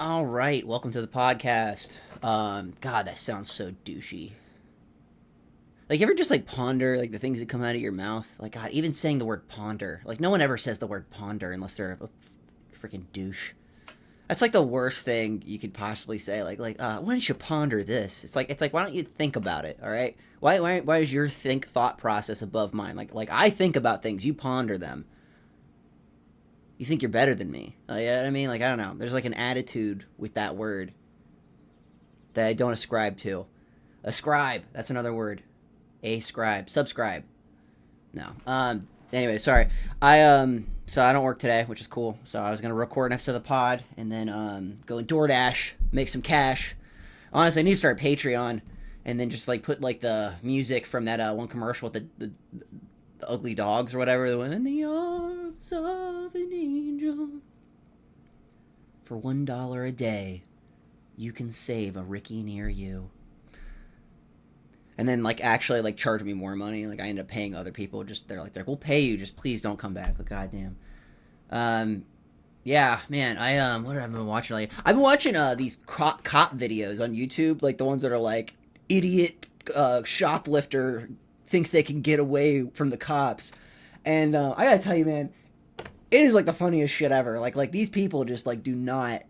All right, welcome to the podcast. God, that sounds so douchey. Like, you ever just like ponder like the things that come out of your mouth? Like, God, even saying the word ponder. Like, no one ever says the word ponder unless they're a freaking douche. That's like the worst thing you could possibly say. Why don't you ponder this? It's like, why don't you think about it? All right, why is your thought process above mine? Like I think about things, you ponder them. You think you're better than me? You know what I mean? Like, I don't know. There's like an attitude with that word that I don't ascribe to. Ascribe. That's another word. Ascribe. Subscribe. No. Anyway, sorry. So I don't work today, which is cool. So I was gonna record an episode of the pod and then go in DoorDash, make some cash. Honestly, I need to start Patreon and then just like put like the music from that one commercial with the ugly dogs or whatever. In the arms of an angel. For $1 a day, you can save a Ricky near you. And then like actually like charge me more money. Like I ended up paying other people. Just they're like we'll pay you. Just please don't come back. But goddamn. Yeah, man. What have I been watching? Like I've been watching these cop videos on YouTube. Like the ones that are like idiot shoplifter thinks they can get away from the cops. And I gotta tell you, man, it is like the funniest shit ever. Like these people just like do not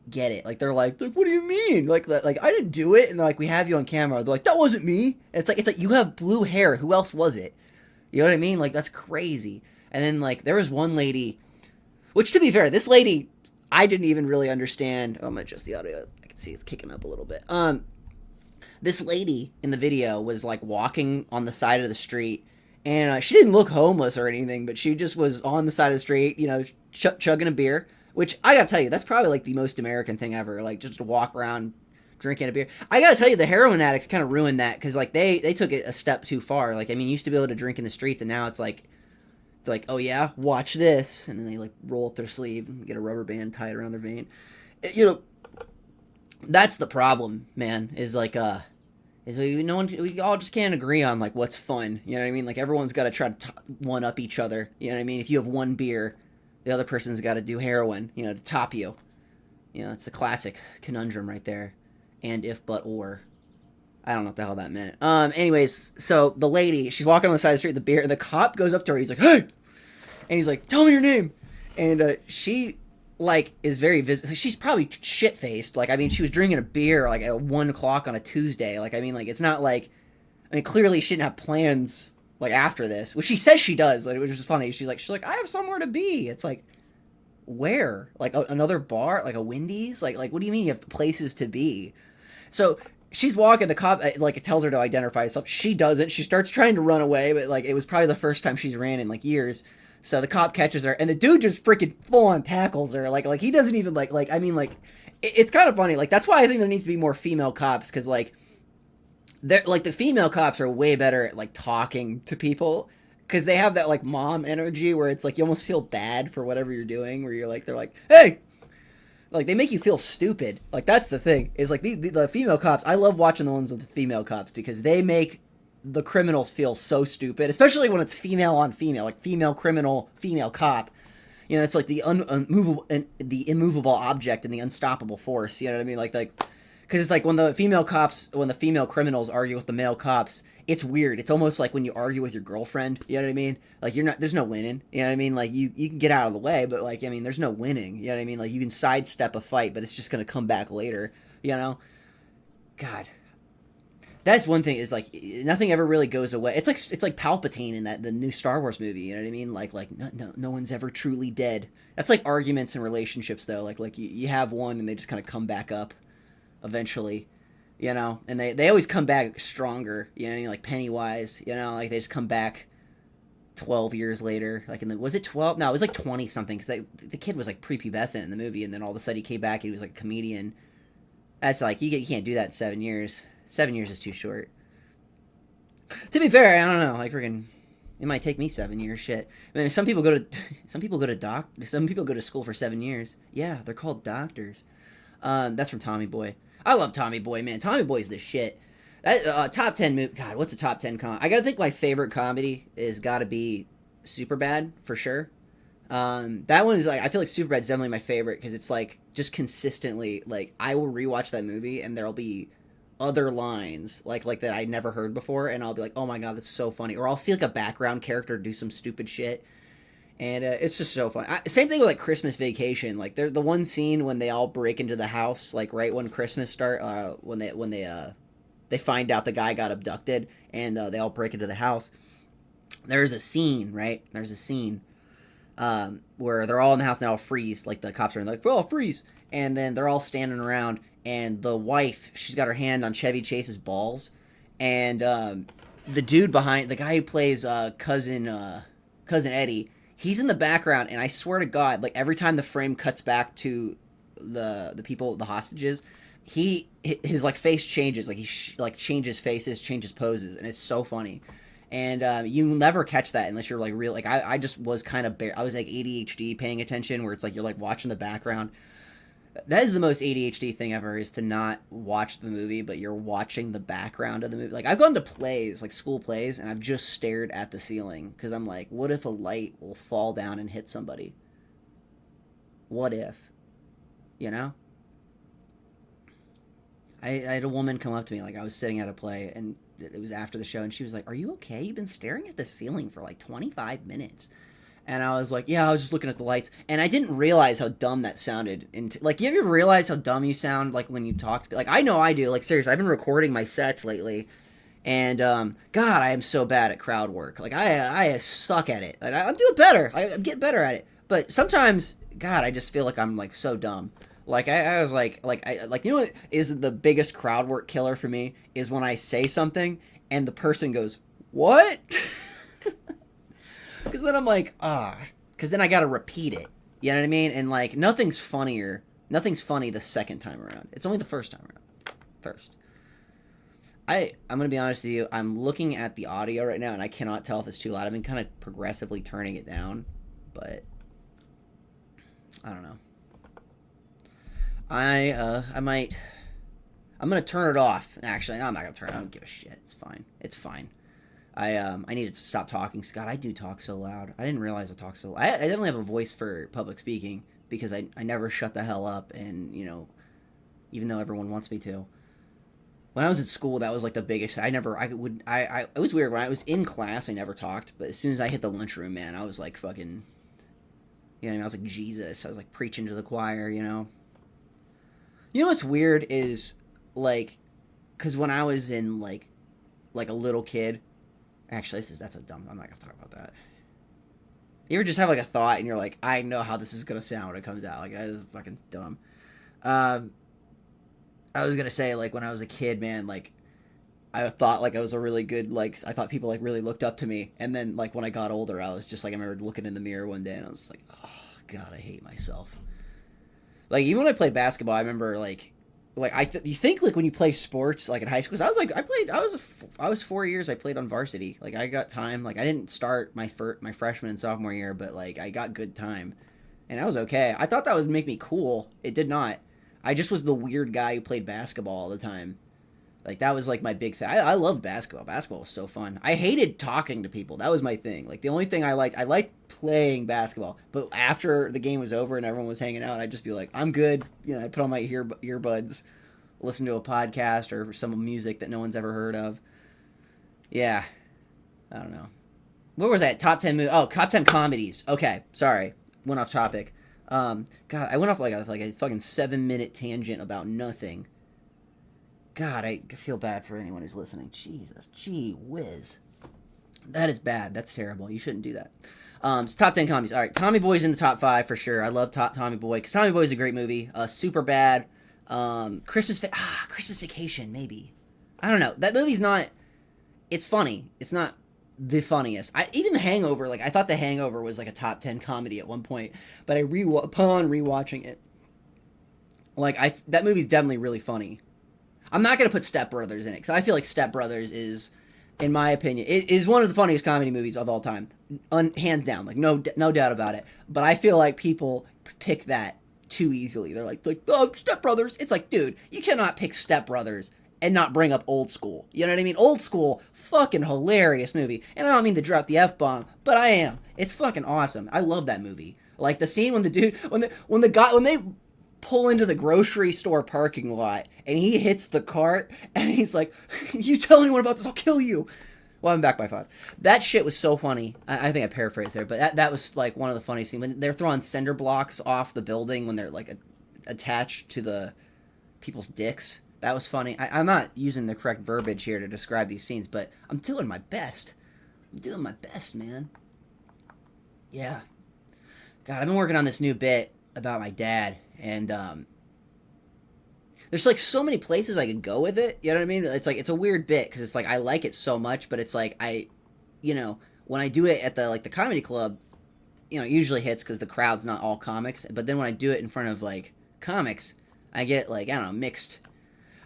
get it. Like they're like, what do you mean? Like I didn't do it. And they're like, we have you on camera. They're like, that wasn't me. And it's like you have blue hair. Who else was it? You know what I mean? Like that's crazy. And then like there was one lady, which to be fair, this lady I didn't even really understand. Oh, I'm gonna adjust the audio. I can see it's kicking up a little bit. This lady in the video was like walking on the side of the street, and she didn't look homeless or anything, but she just was on the side of the street, you know, chugging a beer. Which I gotta tell you, that's probably like the most American thing ever. Like just to walk around drinking a beer. I gotta tell you, the heroin addicts kind of ruined that because like they took it a step too far. Like I mean, you used to be able to drink in the streets, and now it's like they're like, oh yeah, watch this, and then they like roll up their sleeve and get a rubber band tied around their vein. You know, that's the problem, man. Is we all just can't agree on like what's fun. You know what I mean? Like everyone's got to try to one up each other. You know what I mean? If you have one beer, the other person's got to do heroin, you know, to top you. You know, it's a classic conundrum right there. And if, but, or. I don't know what the hell that meant. Anyways, so the lady, she's walking on the side of the street with the beer, and the cop goes up to her. He's like, hey! And he's like, tell me your name. And she, like, is very she's probably shit-faced. Like, I mean, she was drinking a beer, like, at 1 o'clock on a Tuesday. Like, I mean, like, it's not like, I mean, clearly she didn't have plans like after this, which she says she does, like, which is funny. She's like, I have somewhere to be. It's like, where? Like another bar, like a Wendy's? Like what do you mean you have places to be? So she's walking. The cop like tells her to identify herself. She doesn't. She starts trying to run away, but like it was probably the first time she's ran in like years. So the cop catches her, and the dude just freaking full on tackles her. Like he doesn't even like I mean like it's kind of funny. Like that's why I think there needs to be more female cops because like they're like the female cops are way better at like talking to people because they have that like mom energy where it's like you almost feel bad for whatever you're doing where you're like they're like hey, like they make you feel stupid. Like that's the thing is like the female cops. I love watching the ones with the female cops because they make the criminals feel so stupid, especially when it's female on female, like female criminal, female cop. You know, it's like the the immovable object and the unstoppable force. You know what I mean? Like because it's like when the female criminals argue with the male cops, it's weird. It's almost like when you argue with your girlfriend. You know what I mean? Like there's no winning. You know what I mean? Like you can get out of the way, but like I mean, there's no winning. You know what I mean? Like you can sidestep a fight, but it's just gonna come back later. You know? God, that's one thing is like nothing ever really goes away. It's like Palpatine in the new Star Wars movie. You know what I mean? Like no one's ever truly dead. That's like arguments in relationships though. Like you have one and they just kind of come back up eventually, you know, and they always come back stronger, you know, like Pennywise, you know, like they just come back 12 years later, like was it 12? No, it was like 20 something because the kid was like prepubescent in the movie, and then all of a sudden he came back and he was like a comedian. That's like you can't do that in 7 years. 7 years is too short. To be fair, I don't know, like freaking it might take me 7 years. Shit, I mean, some people go to school for 7 years. Yeah, they're called doctors. That's from Tommy Boy. I love Tommy Boy, man. Tommy Boy's the shit. That top 10 movie. God, what's a top 10 I gotta think my favorite comedy is gotta be Superbad for sure. That one is like, I feel like Superbad's definitely my favorite because it's like just consistently like I will rewatch that movie and there'll be other lines like that I never heard before, and I'll be like, oh my god, that's so funny. Or I'll see like a background character do some stupid shit, and it's just so fun. Same thing with like Christmas Vacation. Like they're the one scene when they all break into the house, like right when Christmas start, when they find out the guy got abducted, and they all break into the house. There's a scene, right? There's a scene where they're all in the house now, freeze. Like the cops are in, like, oh, freeze, and then they're all standing around, and the wife, she's got her hand on Chevy Chase's balls, and the dude behind, the guy who plays cousin Eddie, he's in the background, and I swear to God, like every time the frame cuts back to the people, the hostages, his like face changes, like like changes faces, changes poses, and it's so funny. And you never catch that unless you're like real. Like I just was kind of I was like ADHD paying attention, where it's like you're like watching the background. That is the most ADHD thing ever, is to not watch the movie, but you're watching the background of the movie. Like I've gone to plays, like school plays, and I've just stared at the ceiling because I'm like, what if a light will fall down and hit somebody? What if, you know? I had a woman come up to me, like I was sitting at a play, and it was after the show, and she was like, "Are you okay? You've been staring at the ceiling for like 25 minutes." And I was like, "Yeah, I was just looking at the lights." And I didn't realize how dumb that sounded. Like, you ever realize how dumb you sound, like, when you talk? Like, I know I do. Like, seriously, I've been recording my sets lately, and, God, I am so bad at crowd work. Like, I suck at it. Like, I'm doing better. I'm getting better at it. But sometimes, God, I just feel like I'm, like, so dumb. Like, I was like, you know what is the biggest crowd work killer for me? Is when I say something, and the person goes, "What?" Because then I'm like, because then I got to repeat it. You know what I mean? And like, nothing's funny the second time around. It's only the first time around. First. I'm going to be honest with you. I'm looking at the audio right now, and I cannot tell if it's too loud. I've been kind of progressively turning it down, but I don't know. I'm going to turn it off. Actually, no, I'm not going to turn it. I don't give a shit. It's fine. It's fine. I needed to stop talking. God, I do talk so loud. I didn't realize I talk so loud. I definitely have a voice for public speaking because I never shut the hell up, and, you know, even though everyone wants me to. When I was at school, that was like the biggest. It was weird. When I was in class, I never talked, but as soon as I hit the lunchroom, man, I was like fucking, you know what I mean? I was like Jesus. I was like preaching to the choir, you know? You know what's weird is, like, because when I was in, like a little kid, actually, that's a dumb, I'm not going to talk about that. You ever just have, like, a thought, and you're like, I know how this is going to sound when it comes out. Like, that is fucking dumb. I was going to say, like, when I was a kid, man, like, I thought, like, I was a really good, like, I thought people, like, really looked up to me. And then, like, when I got older, I was just, like, I remember looking in the mirror one day, and I was like, oh, God, I hate myself. Like, even when I played basketball, I remember, like you think, like, when you play sports, like, in high school, 'cause I was, like, I was 4 years, I played on varsity. Like, I got time. Like, I didn't start my freshman and sophomore year, but, like, I got good time. And I was okay. I thought that would make me cool. It did not. I just was the weird guy who played basketball all the time. Like, that was, like, my big thing. I loved basketball. Basketball was so fun. I hated talking to people. That was my thing. Like, the only thing I liked playing basketball. But after the game was over and everyone was hanging out, I'd just be like, I'm good. You know, I put on my earbuds, listen to a podcast or some music that no one's ever heard of. Yeah. I don't know. What was that? Top 10 top 10 comedies. Okay. Sorry. Went off topic. God, I went off like a fucking 7-minute tangent about nothing. God, I feel bad for anyone who's listening. Jesus, gee whiz. That is bad. That's terrible. You shouldn't do that. So top 10 comedies. All right, Tommy Boy's in the top 5 for sure. I love Tommy Boy, because Tommy Boy is a great movie. Super bad. Christmas Vacation, maybe. I don't know. That movie's not... It's funny. It's not the funniest. Even The Hangover, like, I thought The Hangover was like a top 10 comedy at one point, but upon rewatching it, like, that movie's definitely really funny. I'm not going to put Step Brothers in it, because I feel like Step Brothers is, in my opinion, it is one of the funniest comedy movies of all time. Hands down. Like, no doubt about it. But I feel like people pick that too easily. They're like, oh, Step Brothers. It's like, dude, you cannot pick Step Brothers and not bring up Old School. You know what I mean? Old School, fucking hilarious movie. And I don't mean to drop the F-bomb, but I am. It's fucking awesome. I love that movie. Like the scene when the dude when they pull into the grocery store parking lot and he hits the cart and he's like, "You tell anyone about this, I'll kill you." Well, I'm back by 5. That shit was so funny. I think I paraphrased there, but that was like one of the funniest scenes when they're throwing cinder blocks off the building when they're like attached to the people's dicks. That was funny. I'm not using the correct verbiage here to describe these scenes, but I'm doing my best. I'm doing my best, man. Yeah. God, I've been working on this new bit about my dad, and there's like so many places I could go with it. You know what I mean? It's like it's a weird bit because it's like I like it so much, but it's like when I do it at the comedy club, it usually hits because the crowd's not all comics. But then when I do it in front of like comics, I get like, I don't know, mixed.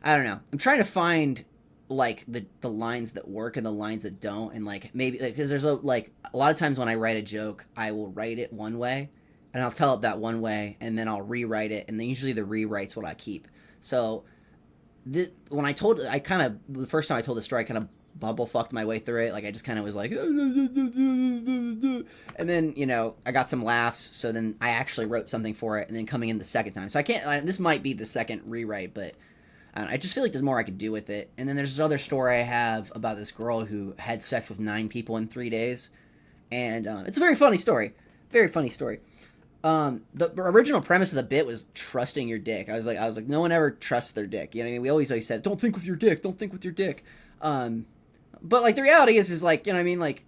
I don't know. I'm trying to find like the lines that work and the lines that don't, and like maybe because there's a lot of times when I write a joke, I will write it one way, and I'll tell it that one way, and then I'll rewrite it, and then usually the rewrite's what I keep. So when the first time I told the story, I kind of bubble fucked my way through it. Like I just kind of was like, and then I got some laughs. So then I actually wrote something for it, and then coming in the second time. So I can't. This might be the second rewrite, but I just feel like there's more I could do with it. And then there's this other story I have about this girl who had sex with 9 people in 3 days, and it's a very funny story. Very funny story. The original premise of the bit was trusting your dick. I was like, no one ever trusts their dick. You know what I mean? We always said, don't think with your dick. Don't think with your dick. But like the reality is like, you know what I mean? Like,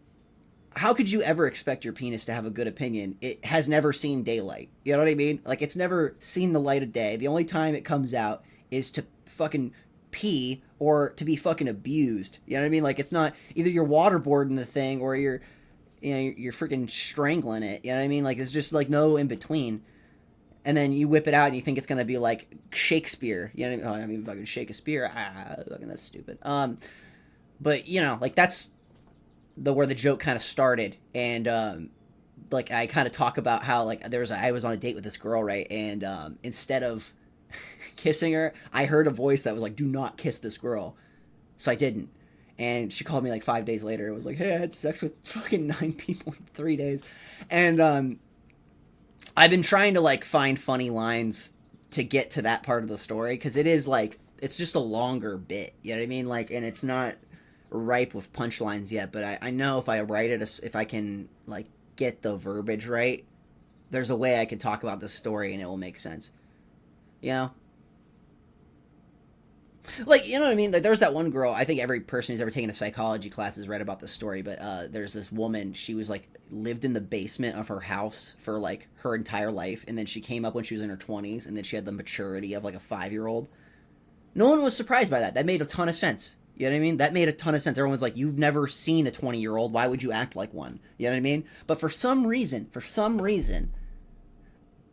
how could you ever expect your penis to have a good opinion? It has never seen daylight. You know what I mean? Like it's never seen the light of day. The only time it comes out is to fucking pee or to be fucking abused. You know what I mean? Like it's not either you're waterboarding the thing or you're freaking strangling it. You know what I mean? Like, there's just, like, no in between. And then you whip it out and you think it's going to be, like, Shakespeare. You know what I mean? Fucking Shakespeare. Fucking that's stupid. But, like, that's where the joke kind of started. And, like, I kind of talk about how, like, I was on a date with this girl, right? And instead of kissing her, I heard a voice that was like, do not kiss this girl. So I didn't. And she called me like 5 days later. It was like, hey, I had sex with fucking 9 people in 3 days. And I've been trying to like find funny lines to get to that part of the story. Because it is like, it's just a longer bit. You know what I mean? Like, and it's not ripe with punchlines yet. But I know if I write it, if I can like get the verbiage right, there's a way I can talk about this story and it will make sense. You know? Like, you know what I mean? Like, there was that one girl, I think every person who's ever taken a psychology class has read about this story, but there's this woman, she was, like, lived in the basement of her house for, like, her entire life, and then she came up when she was in her 20s, and then she had the maturity of, like, a 5-year-old. No one was surprised by that. That made a ton of sense. You know what I mean? That made a ton of sense. Everyone's like, you've never seen a 20-year-old. Why would you act like one? You know what I mean? But for some reason,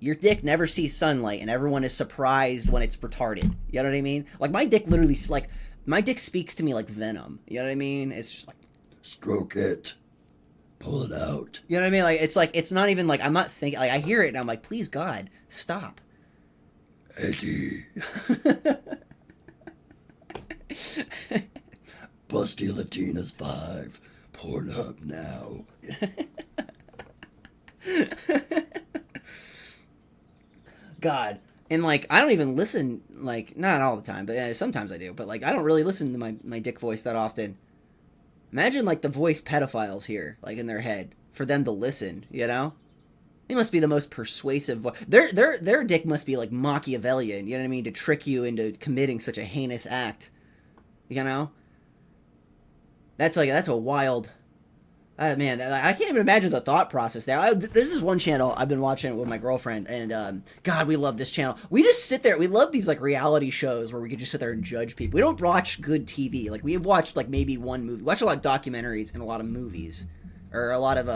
your dick never sees sunlight, and everyone is surprised when it's retarded. You know what I mean? Like, my dick literally, like, my dick speaks to me like venom. You know what I mean? It's just like, stroke it. Pull it out. You know what I mean? Like, it's not even like, I'm not thinking, like, I hear it, and I'm like, please, God, stop. Eddie. Busty Latinas 5. Pornhub now. God. And, like, I don't even listen, like, not all the time, but sometimes I do. But, like, I don't really listen to my dick voice that often. Imagine, like, the voice pedophiles here, like, in their head, for them to listen, you know? They must be the most persuasive voice. Their dick must be, like, Machiavellian, you know what I mean? To trick you into committing such a heinous act, you know? That's a wild... man, I can't even imagine the thought process there. This is one channel I've been watching with my girlfriend, and God, we love this channel. We just sit there. We love these like reality shows where we can just sit there and judge people. We don't watch good TV. Like we have watched like maybe one movie. We watch a lot of documentaries and a lot of movies, or a lot of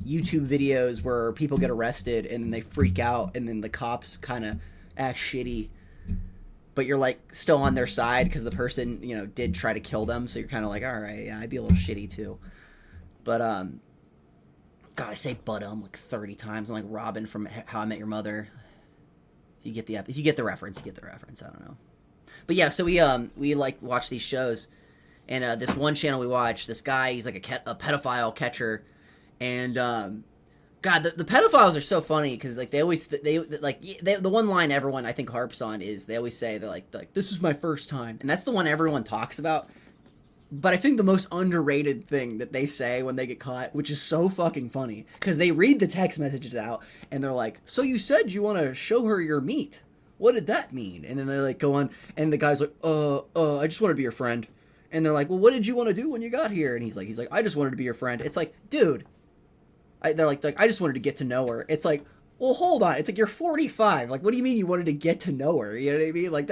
YouTube videos where people get arrested and then they freak out, and then the cops kind of act shitty. But you're like still on their side because the person did try to kill them. So you're kind of like, all right, yeah, I'd be a little shitty too. But, God, I say but like 30 times. I'm like Robin from How I Met Your Mother. If you get the reference, you get the reference. I don't know. But yeah, so we like watch these shows, and this one channel we watch, this guy, he's like a pedophile catcher, and God, the pedophiles are so funny because like they always the one line everyone I think harps on is they always say they're like this is my first time, and that's the one everyone talks about. But I think the most underrated thing that they say when they get caught, which is so fucking funny, because they read the text messages out and they're like, "So you said you want to show her your meat? What did that mean?" And then they like go on, and the guy's like, I just want to be your friend." And they're like, "Well, what did you want to do when you got here?" And he's like, "I just wanted to be your friend." It's like, dude. They're like, I just wanted to get to know her. It's like, well, hold on. It's like, you're 45. Like, what do you mean you wanted to get to know her? You know what I mean? Like,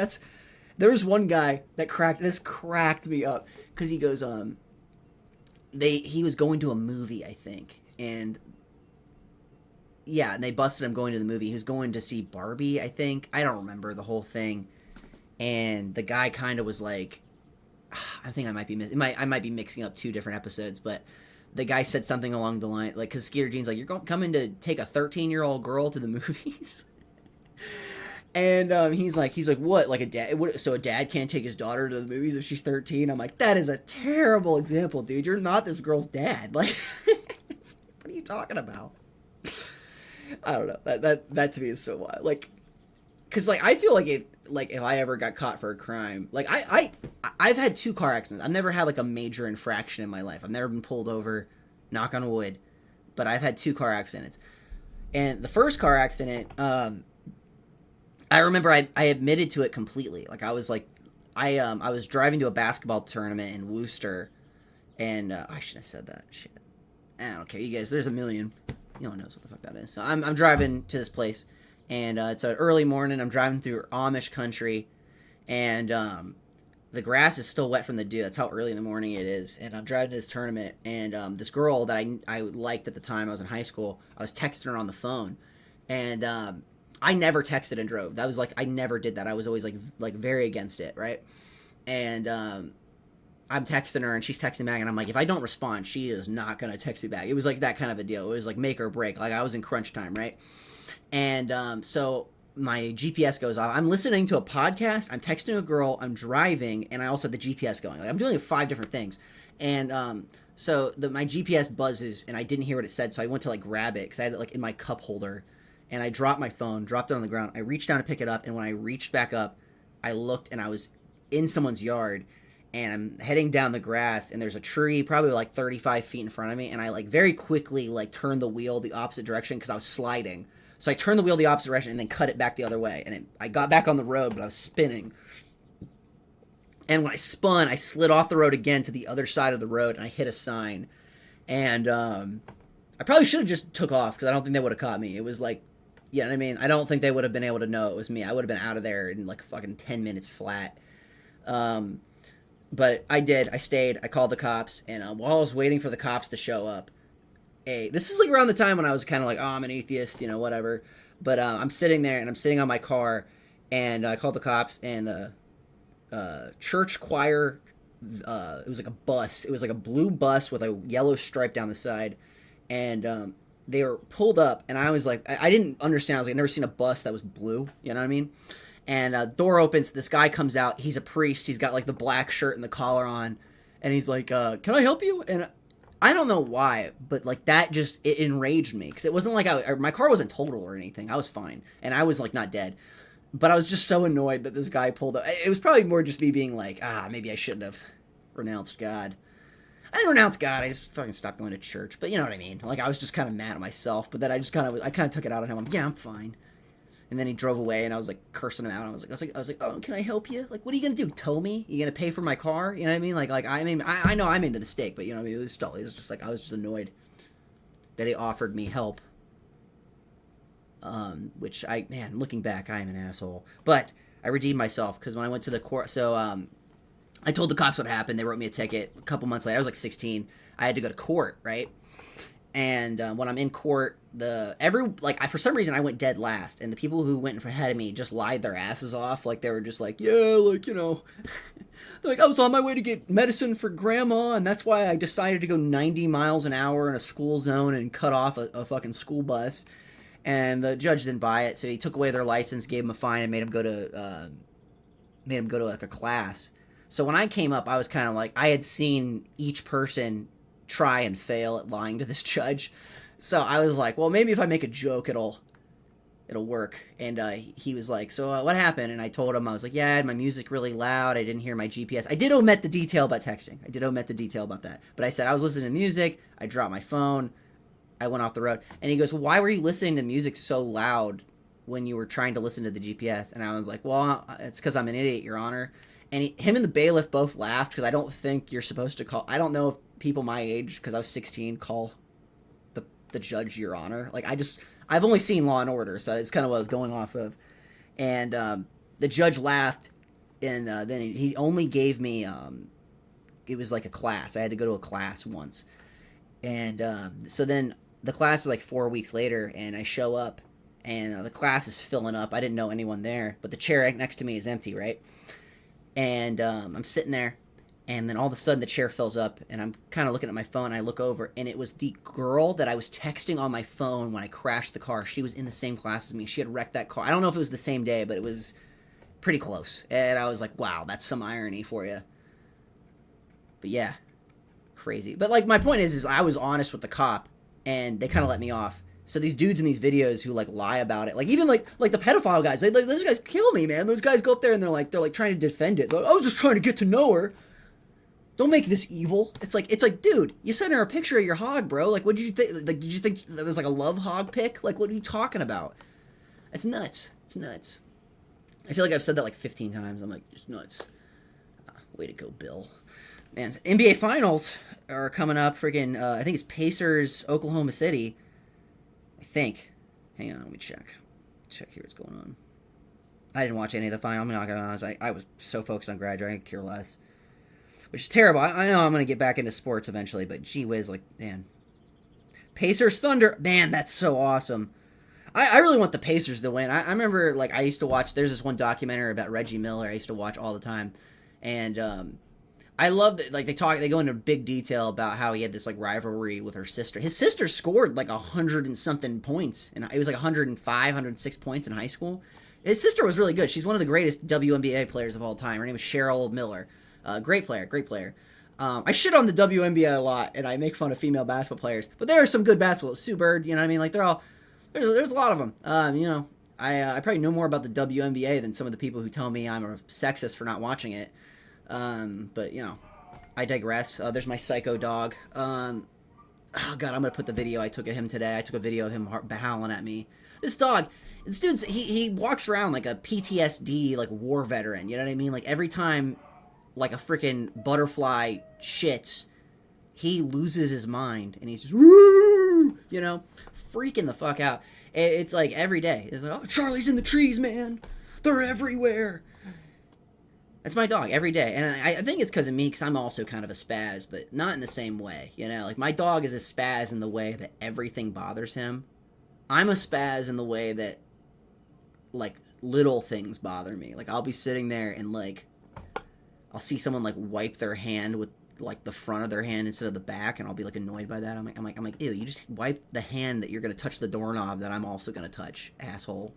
there was one guy that cracked me up because he goes, he was going to a movie, I think. And yeah, and they busted him going to the movie. He was going to see Barbie, I think. I don't remember the whole thing. And the guy kind of was like, I think I might be mixing up two different episodes, but the guy said something along the line, like, because Skeeter Jean's like, "You're coming to take a 13-year-old girl to the movies?" And he's like, "What? Like a dad? So a dad can't take his daughter to the movies if she's 13?" I'm like, that is a terrible example, dude. You're not this girl's dad. Like, what are you talking about? I don't know. That to me is so wild. Like, because like I feel like if I ever got caught for a crime, like I've had 2 car accidents. I've never had like a major infraction in my life. I've never been pulled over, knock on wood, but I've had 2 car accidents. And the first car accident, I remember I admitted to it completely. Like I was like, I was driving to a basketball tournament in Worcester, and I shouldn't have said that. Shit, I don't care. You guys, there's a million. No one knows what the fuck that is. So I'm driving to this place. And it's an early morning. I'm driving through Amish country, and the grass is still wet from the dew. That's how early in the morning it is. And I'm driving to this tournament, and this girl that I liked at the time, I was in high school, I was texting her on the phone. And I never texted and drove. That was like, I never did that. I was always like very against it, right? And I'm texting her, and she's texting back, and I'm like, if I don't respond, she is not going to text me back. It was like that kind of a deal. It was like make or break. Like I was in crunch time, right? And so my GPS goes off. I'm listening to a podcast. I'm texting a girl. I'm driving, and I also have the GPS going. Like I'm doing 5 different things. And so my GPS buzzes, and I didn't hear what it said. So I went to like grab it because I had it like in my cup holder, and I dropped my phone, dropped it on the ground. I reached down to pick it up, and when I reached back up, I looked, and I was in someone's yard, and I'm heading down the grass, and there's a tree probably like 35 feet in front of me, and I like very quickly like turned the wheel the opposite direction because I was sliding. So I turned the wheel the opposite direction and then cut it back the other way. And I got back on the road, but I was spinning. And when I spun, I slid off the road again to the other side of the road, and I hit a sign. And I probably should have just took off because I don't think they would have caught me. It was like, you know what I mean? I don't think they would have been able to know it was me. I would have been out of there in like fucking 10 minutes flat. But I did. I stayed. I called the cops. And while I was waiting for the cops to show up, this is like around the time when I was kind of like, oh, I'm an atheist, you know, whatever. But I'm sitting there, and I'm sitting on my car, and I called the cops, and the church choir, it was like a bus. It was like a blue bus with a yellow stripe down the side, and they were pulled up, and I was like, I didn't understand. I was like, I've never seen a bus that was blue, you know what I mean? And door opens, this guy comes out, he's a priest, he's got like the black shirt and the collar on, and he's like, can I help you? And I don't know why, but like that just, it enraged me because it wasn't like my car wasn't total or anything. I was fine, and I was like not dead, but I was just so annoyed that this guy pulled up. It was probably more just me being like, maybe I shouldn't have renounced God. I didn't renounce God. I just fucking stopped going to church. But you know what I mean. Like I was just kind of mad at myself. But then I kind of took it out on him. I'm like, yeah, I'm fine. And then he drove away, and I was like cursing him out. I was like, oh, can I help you? Like, what are you gonna do? Tow me? You gonna pay for my car? You know what I mean? Like I mean, I know I made the mistake, but you know what I mean. It was just like I was just annoyed that he offered me help. Which looking back, I am an asshole. But I redeemed myself because when I went to the court, so I told the cops what happened. They wrote me a ticket. A couple months later, I was like 16. I had to go to court, right? And when I'm in court, for some reason I went dead last, and the people who went ahead of me just lied their asses off. Like they were just like, yeah, like, you know, like I was on my way to get medicine for grandma, and that's why I decided to go 90 miles an hour in a school zone and cut off a fucking school bus. And the judge didn't buy it, so he took away their license, gave them a fine, and made them go to like a class. So when I came up, I was kind of like, I had seen each person try and fail at lying to this judge. So I was like, well, maybe if I make a joke, it'll work. And he was like, so what happened? And I told him, I was like, yeah, I had my music really loud. I didn't hear my GPS. I did omit the detail about texting. I did omit the detail about that. But I said I was listening to music. I dropped my phone. I went off the road. And he goes, well, why were you listening to music so loud when you were trying to listen to the GPS? And I was like, well, it's because I'm an idiot, Your Honor. And him and the bailiff both laughed because I don't think you're supposed to call. I don't know if people my age, because I was 16, call the judge Your Honor. Like, I've only seen Law and Order, so it's kind of what I was going off of. And the judge laughed, and then he only gave me, it was like a class. I had to go to a class once. And so then the class was like 4 weeks later, and I show up, and the class is filling up. I didn't know anyone there, but the chair next to me is empty, right? And I'm sitting there, and then all of a sudden the chair fills up, and I'm kind of looking at my phone, and I look over, and it was the girl that I was texting on my phone when I crashed the car. She was in the same class as me. She had wrecked that car. I don't know if it was the same day, but it was pretty close. And I was like, wow, that's some irony for you. But yeah, crazy. But like, my point is I was honest with the cop, and they kind of let me off. So these dudes in these videos who like lie about it, like even like the pedophile guys, those guys kill me, man. Those guys go up there and they're like trying to defend it. Like, I was just trying to get to know her. Don't make this evil. It's like, dude, you sent her a picture of your hog, bro. Like, what did you think? Like, did you think that was like a love hog pic? Like, what are you talking about? It's nuts. It's nuts. I feel like I've said that like 15 times. I'm like, it's nuts. Way to go, Bill. Man, NBA Finals are coming up. Freaking, I think it's Pacers, Oklahoma City. I think. Hang on, let me check. Check here what's going on. I didn't watch any of the final. I'm not gonna be honest. I was so focused on graduating, I could care less. Which is terrible. I know I'm gonna get back into sports eventually, but gee whiz, like, man. Pacers Thunder, man, that's so awesome. I really want the Pacers to win. I remember, like, I used to watch. There's this one documentary about Reggie Miller I used to watch all the time, and I love that. Like, they go into big detail about how he had this like rivalry with her sister. His sister scored like 100 and something points, and it was like 105, 106 points in high school. His sister was really good. She's one of the greatest WNBA players of all time. Her name is Cheryl Miller. Great player, great player. I shit on the WNBA a lot, and I make fun of female basketball players, but there are some good basketball. Sue Bird, you know what I mean? Like, they're all there's a lot of them. You know, I probably know more about the WNBA than some of the people who tell me I'm a sexist for not watching it. But you know, I digress. There's my psycho dog. Oh god, I'm gonna put the video I took of him today. I took a video of him howling at me. This dog, this dude's he walks around like a PTSD like war veteran. You know what I mean? Like every time like a freaking butterfly shits, he loses his mind and he's just woo, you know, freaking the fuck out. It's like every day. It's like, oh, Charlie's in the trees, man. They're everywhere. That's my dog every day. And I think it's because of me, because I'm also kind of a spaz, but not in the same way. You know, like my dog is a spaz in the way that everything bothers him. I'm a spaz in the way that, like, little things bother me. Like, I'll be sitting there and, like, I'll see someone, like, wipe their hand with, like, the front of their hand instead of the back, and I'll be, like, annoyed by that. I'm like, ew, you just wiped the hand that you're going to touch the doorknob that I'm also going to touch, asshole.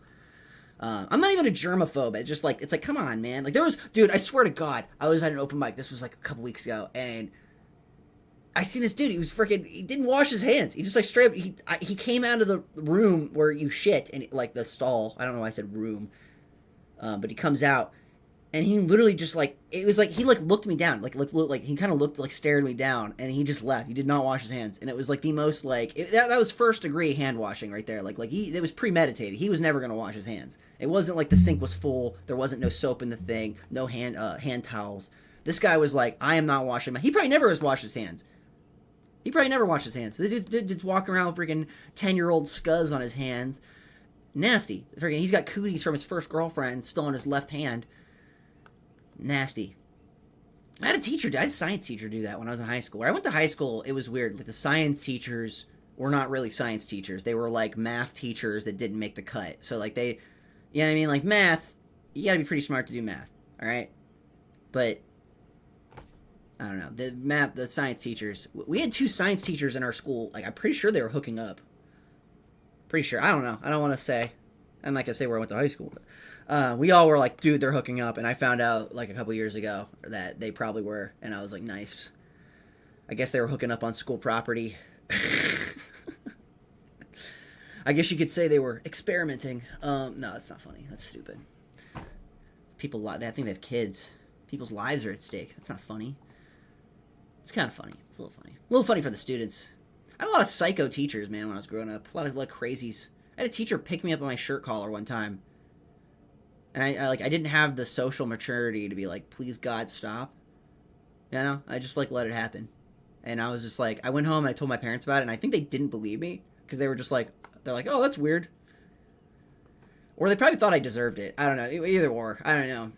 I'm not even a germaphobe. It's just like, it's like, come on, man. Like, dude, I swear to God, I was at an open mic. This was like a couple weeks ago, and I seen this dude. He didn't wash his hands. He just like straight up, he came out of the room where you shit, and like the stall. I don't know why I said room, but he comes out, and he literally just like, it was like he like looked me down, like he kind of looked like stared me down, and he just left. He did not wash his hands, and it was like the most like that was first degree hand washing right there. Like it was premeditated. He was never gonna wash his hands. It wasn't like the sink was full. There wasn't no soap in the thing. No hand towels. This guy was like, I am not washing my. He probably never has washed his hands. He probably never washed his hands. They just walk around with freaking 10-year-old scuzz on his hands. Nasty. Freaking, he's got cooties from his first girlfriend still on his left hand. Nasty. I had a science teacher do that when I was in high school. When I went to high school, it was weird. Like, the science teachers were not really science teachers. They were like math teachers that didn't make the cut. So like you know what I mean? Like math, you gotta be pretty smart to do math. All right. But I don't know. The science teachers, we had 2 science teachers in our school. Like, I'm pretty sure they were hooking up. Pretty sure. I don't know. I don't want to say. I'm not going to say where I went to high school. But we all were like, dude, they're hooking up. And I found out like a couple years ago that they probably were. And I was like, nice. I guess they were hooking up on school property. I guess you could say they were experimenting. No, that's not funny. That's stupid. People lie. I think they have kids. People's lives are at stake. That's not funny. It's kind of funny. It's a little funny. A little funny for the students. I had a lot of psycho teachers, man, when I was growing up. A lot of like crazies. I had a teacher pick me up on my shirt collar one time, and I didn't have the social maturity to be like, please God, stop. You know, I just like let it happen, and I was just like, I went home and I told my parents about it, and I think they didn't believe me because they were just like, they're like, oh, that's weird, or they probably thought I deserved it. I don't know. Either or, I don't know.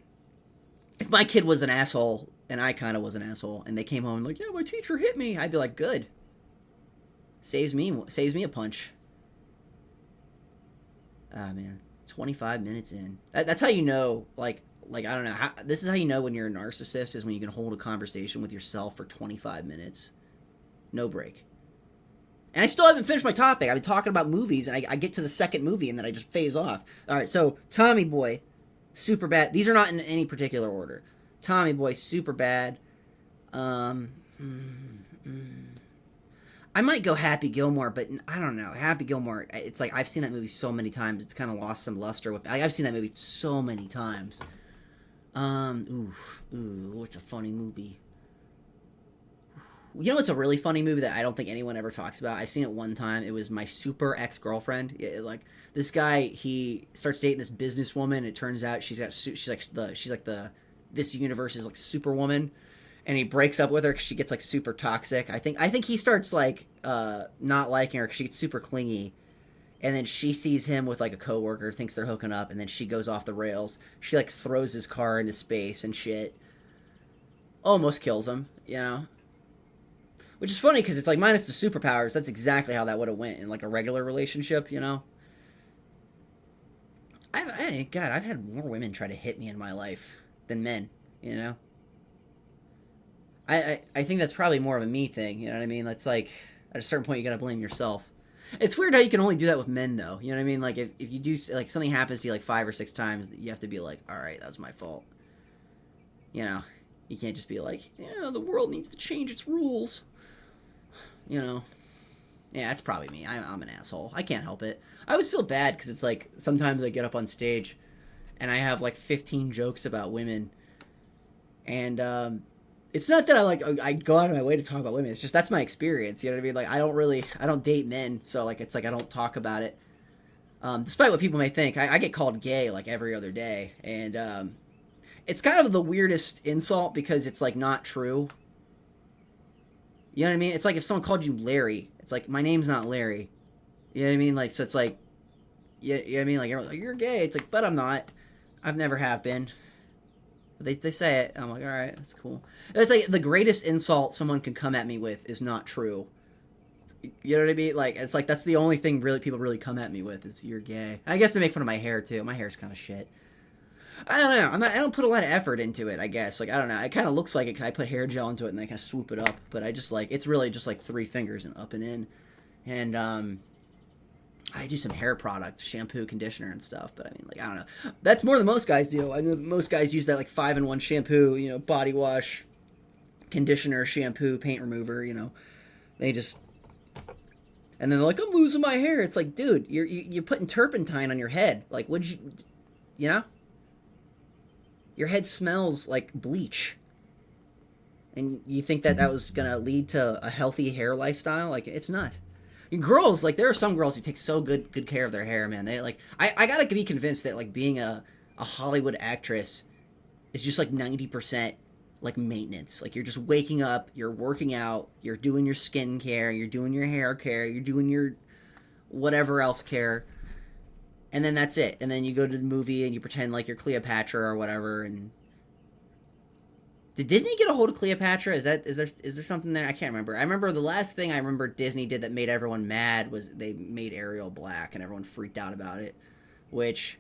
If my kid was an asshole and I kind of was an asshole, and they came home and like, yeah, my teacher hit me, I'd be like, good. Saves me a punch. Ah, man. 25 minutes in. That's how you know, like I don't know. This is how you know when you're a narcissist, is when you can hold a conversation with yourself for 25 minutes. No break. And I still haven't finished my topic. I've been talking about movies, and I get to the second movie, and then I just phase off. All right, so Tommy Boy, Superbad. These are not in any particular order. Tommy Boy, Superbad. I might go Happy Gilmore, but I don't know. Happy Gilmore, it's like I've seen that movie so many times. It's kind of lost some luster. I've seen that movie so many times. What's a funny movie? You know what's a really funny movie that I don't think anyone ever talks about? I seen it one time. It was My Super Ex-Girlfriend. Like this guy, he starts dating this businesswoman. And it turns out she's like the this universe's like Superwoman. And he breaks up with her because she gets like super toxic. I think he starts like not liking her because she gets super clingy, and then she sees him with like a coworker, thinks they're hooking up, and then she goes off the rails. She like throws his car into space and shit. Almost kills him, you know. Which is funny because it's like minus the superpowers. That's exactly how that would have went in like a regular relationship, you know. I've had more women try to hit me in my life than men, you know. I think that's probably more of a me thing, you know what I mean? That's like, at a certain point, you gotta blame yourself. It's weird how you can only do that with men, though, you know what I mean? Like, if you do, like, something happens to you, like, 5 or 6 times, you have to be like, alright, that's my fault. You know? You can't just be like, yeah, the world needs to change its rules. You know? Yeah, that's probably me. I'm an asshole. I can't help it. I always feel bad, because it's like, sometimes I get up on stage, and I have, like, 15 jokes about women, and, it's not that I go out of my way to talk about women. It's just that's my experience. You know what I mean? Like I don't date men, so like it's like I don't talk about it. Despite what people may think, I get called gay like every other day, and it's kind of the weirdest insult because it's like not true. You know what I mean? It's like if someone called you Larry, it's like my name's not Larry. You know what I mean? Like so, it's like you know what I mean? Like everyone's like you're gay. It's like, but I'm not. I've never have been. They say it. I'm like, all right, that's cool. It's like the greatest insult someone can come at me with is not true. You know what I mean? Like it's like that's the only thing really people really come at me with is you're gay. I guess to make fun of my hair too. My hair's kind of shit. I don't know. I don't put a lot of effort into it. I guess like I don't know. It kind of looks like it. I put hair gel into it and then I kind of swoop it up. But I just like it's really just like 3 fingers and up and in. And I do some hair product, shampoo, conditioner, and stuff. But I mean, like, I don't know. That's more than most guys do. I know that most guys use that, like, 5-in-1 shampoo, you know, body wash, conditioner, shampoo, paint remover, you know. They just... And then they're like, I'm losing my hair. It's like, dude, you're putting turpentine on your head. Like, would you... You know? Your head smells like bleach. And you think that was going to lead to a healthy hair lifestyle? Like, it's not. Girls, like, there are some girls who take so good care of their hair, man. They, like, I gotta be convinced that, like, being a Hollywood actress is just, like, 90%, like, maintenance. Like, you're just waking up, you're working out, you're doing your skin care, you're doing your hair care, you're doing your whatever else care, and then that's it. And then you go to the movie and you pretend like you're Cleopatra or whatever, and... Did Disney get a hold of Cleopatra? Is there something there? I can't remember. I remember the last thing I remember Disney did that made everyone mad was they made Ariel black and everyone freaked out about it. Which,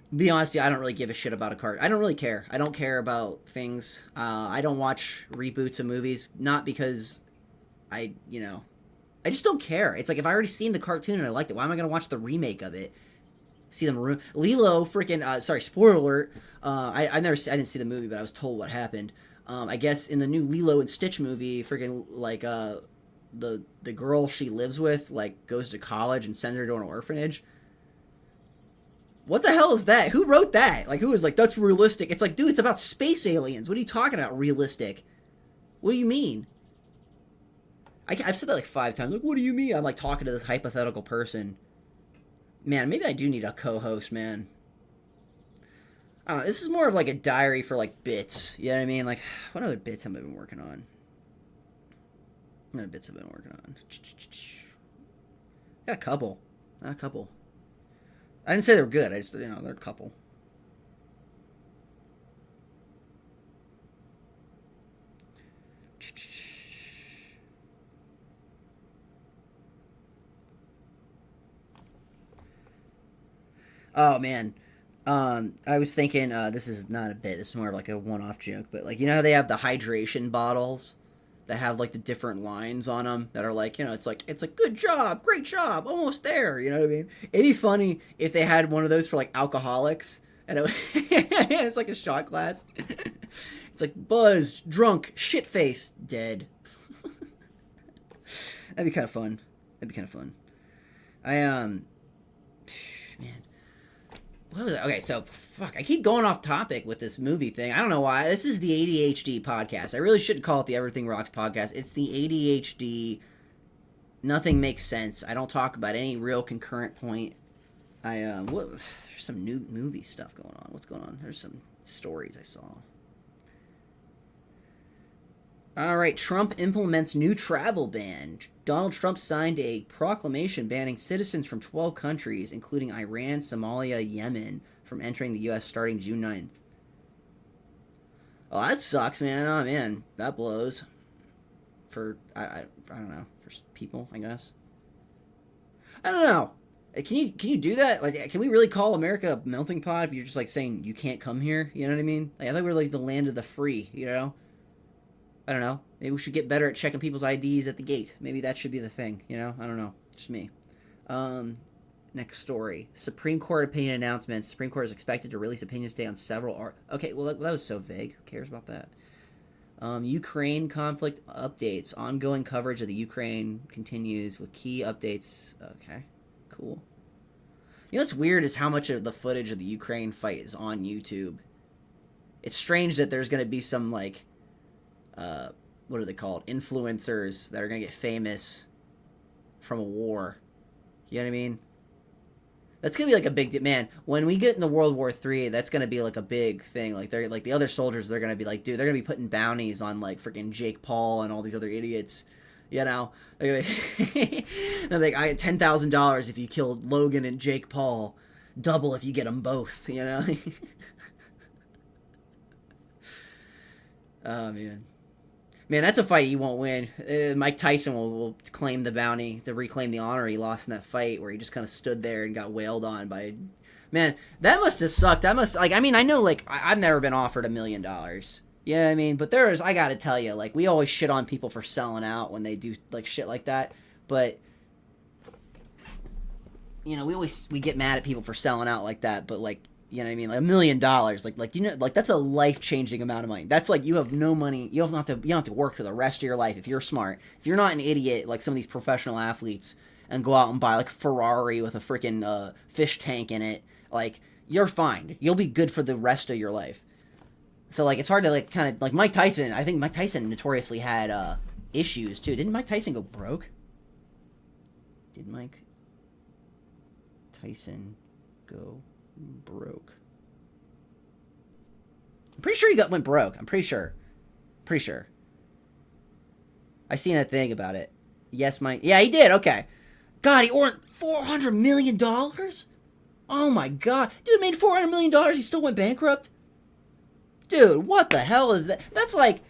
to be honest, I don't really give a shit about a card. I don't really care. I don't care about things. I don't watch reboots of movies, not because I just don't care. It's like if I already seen the cartoon and I liked it, why am I gonna watch the remake of it? See them Lilo freaking sorry, spoiler alert. I didn't see the movie, but I was told what happened. I guess in the new Lilo and Stitch movie, freaking like the girl she lives with like goes to college and sends her to an orphanage. What the hell is that? Who wrote that? Like, who was like, that's realistic? It's like, dude, it's about space aliens. What are you talking about, realistic? What do you mean? I've said that like 5 times. Like, what do you mean? I'm like talking to this hypothetical person. Man, maybe I do need a co-host, man. I don't know. This is more of like a diary for like bits. You know what I mean? Like, what other bits have I been working on? What other bits have I been working on? Got a couple. Not a couple. I didn't say they were good. I just, they're a couple. Oh man, I was thinking this is not a bit. This is more of like a one-off joke, but like how they have the hydration bottles that have like the different lines on them that are like it's like good job, great job, almost there. You know what I mean? It'd be funny if they had one of those for like alcoholics, and it's like a shot glass. It's like buzzed, drunk, shit face, dead. That'd be kind of fun. That'd be kind of fun. I man. What was it? Okay, so fuck. I keep going off topic with this movie thing. I don't know why. This is the ADHD podcast. I really shouldn't call it the Everything Rocks podcast. It's the ADHD. Nothing makes sense. I don't talk about any real concurrent point. There's some new movie stuff going on. What's going on? There's some stories I saw. All right, Trump implements new travel ban. Donald Trump signed a proclamation banning citizens from 12 countries, including Iran, Somalia, Yemen, from entering the U.S. starting June 9th. Oh, that sucks, man. Oh, man, that blows. I don't know, for people, I guess. I don't know. Can you do that? Like, can we really call America a melting pot if you're just like saying you can't come here? You know what I mean? Like, I thought we were like the land of the free. You know? I don't know. Maybe we should get better at checking people's IDs at the gate. Maybe that should be the thing, I don't know. Just me. Next story. Supreme Court opinion announcements. Supreme Court is expected to release opinions today on several... Okay, well, that was so vague. Who cares about that? Ukraine conflict updates. Ongoing coverage of the Ukraine continues with key updates. Okay, cool. What's weird is how much of the footage of the Ukraine fight is on YouTube. It's strange that there's going to be some, like... what are they called? Influencers that are going to get famous from a war. You know what I mean? That's going to be like a big... Man, when we get into World War III, that's going to be like a big thing. Like, they're like the other soldiers, they're going to be like, dude, they're going to be putting bounties on like freaking Jake Paul and all these other idiots. They're going to they're like, I get $10,000 if you killed Logan and Jake Paul. Double if you get them both, Oh, man. Man, that's a fight he won't win. Mike Tyson will claim the bounty to reclaim the honor he lost in that fight where he just kind of stood there and got wailed on by... Man, that must have sucked. That must... Like, I mean, I know, like, I've never been offered $1 million. Yeah, I mean, but I gotta tell you, like, we always shit on people for selling out when they do, like, shit like that. But, we get mad at people for selling out like that, but, like, you know what I mean? Like $1 million, like that's a life-changing amount of money. That's like you have no money. You don't have to work for the rest of your life if you're smart. If you're not an idiot like some of these professional athletes and go out and buy like a Ferrari with a freaking fish tank in it, like you're fine. You'll be good for the rest of your life. So like it's hard to like kind of like Mike Tyson. I think Mike Tyson notoriously had issues too. Didn't Mike Tyson go broke? Did Mike Tyson go broke? I'm pretty sure he went broke. I'm pretty sure. I seen a thing about it. Yes, Mike. Yeah, he did. Okay. God, he earned $400 million? Oh my God. Dude made $400 million. He still went bankrupt? Dude, what the hell is that? That's like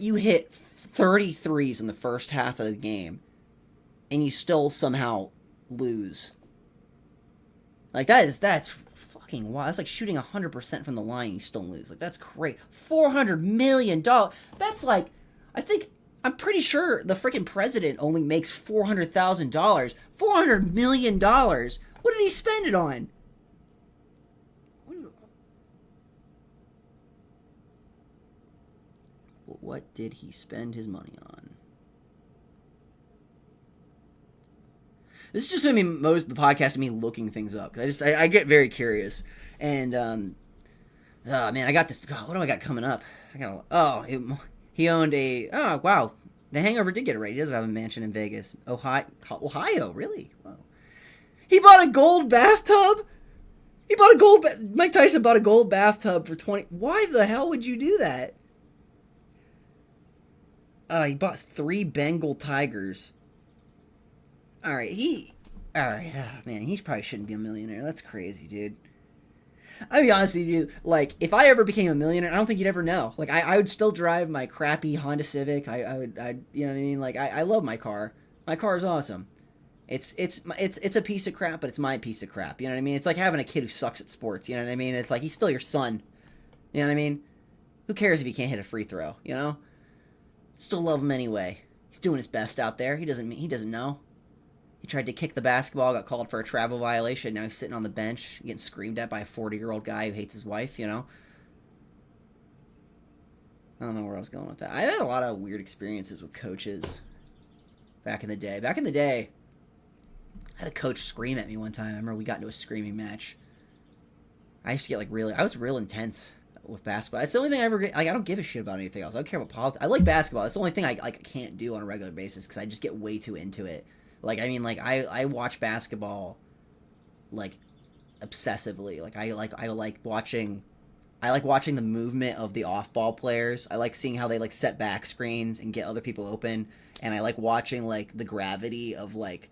you hit 33s in the first half of the game and you still somehow lose. Like that's fucking wild. That's like shooting 100% from the line and you still lose. Like that's great. $400 million. That's like, I'm pretty sure the freaking president only makes $400,000. $400 million. What did he spend it on? What did he spend his money on? This is just gonna be most the podcast of me looking things up because I get very curious. And oh man, I got this. God, what do I got coming up? He owned a. Oh wow, The Hangover did get it right. He does have a mansion in Vegas, Ohio. Really? Wow. He bought a gold bathtub. Mike Tyson bought a gold bathtub for 20. Why the hell would you do that? He bought 3 Bengal tigers. All right, man, he probably shouldn't be a millionaire. That's crazy, dude. I'll be honest with you, like, if I ever became a millionaire, I don't think you'd ever know. Like, I would still drive my crappy Honda Civic. You know what I mean? Like, I love my car. My car is awesome. It's a piece of crap, but it's my piece of crap. You know what I mean? It's like having a kid who sucks at sports. You know what I mean? It's like he's still your son. You know what I mean? Who cares if he can't hit a free throw? You know? Still love him anyway. He's doing his best out there. He doesn't know. He tried to kick the basketball, got called for a travel violation. Now he's sitting on the bench, getting screamed at by a 40-year-old guy who hates his wife. You know? I don't know where I was going with that. I had a lot of weird experiences with coaches back in the day. I had a coach scream at me one time. I remember we got into a screaming match. I used to get I was real intense with basketball. It's the only thing I ever get. Like, I don't give a shit about anything else. I don't care about politics. I like basketball. That's the only thing I can't do on a regular basis because I just get way too into it. Like, I mean, like I watch basketball like obsessively. Like I like watching the movement of the off-ball players. I like seeing how they like set back screens and get other people open, and I like watching like the gravity of like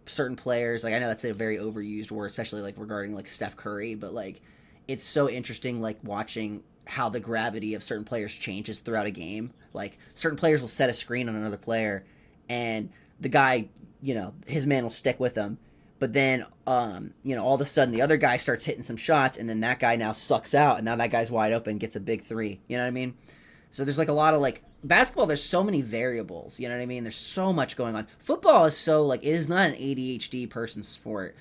certain players. Like, I know that's a very overused word, especially like regarding like Steph Curry, but like it's so interesting like watching how the gravity of certain players changes throughout a game. Like, certain players will set a screen on another player and the guy, you know, his man will stick with them. But then, you know, all of a sudden the other guy starts hitting some shots, and then that guy now sucks out, and now that guy's wide open, gets a big 3. You know what I mean? So there's like a lot of like basketball. There's so many variables. You know what I mean? There's so much going on. Football is so like it is not an ADHD person's sport.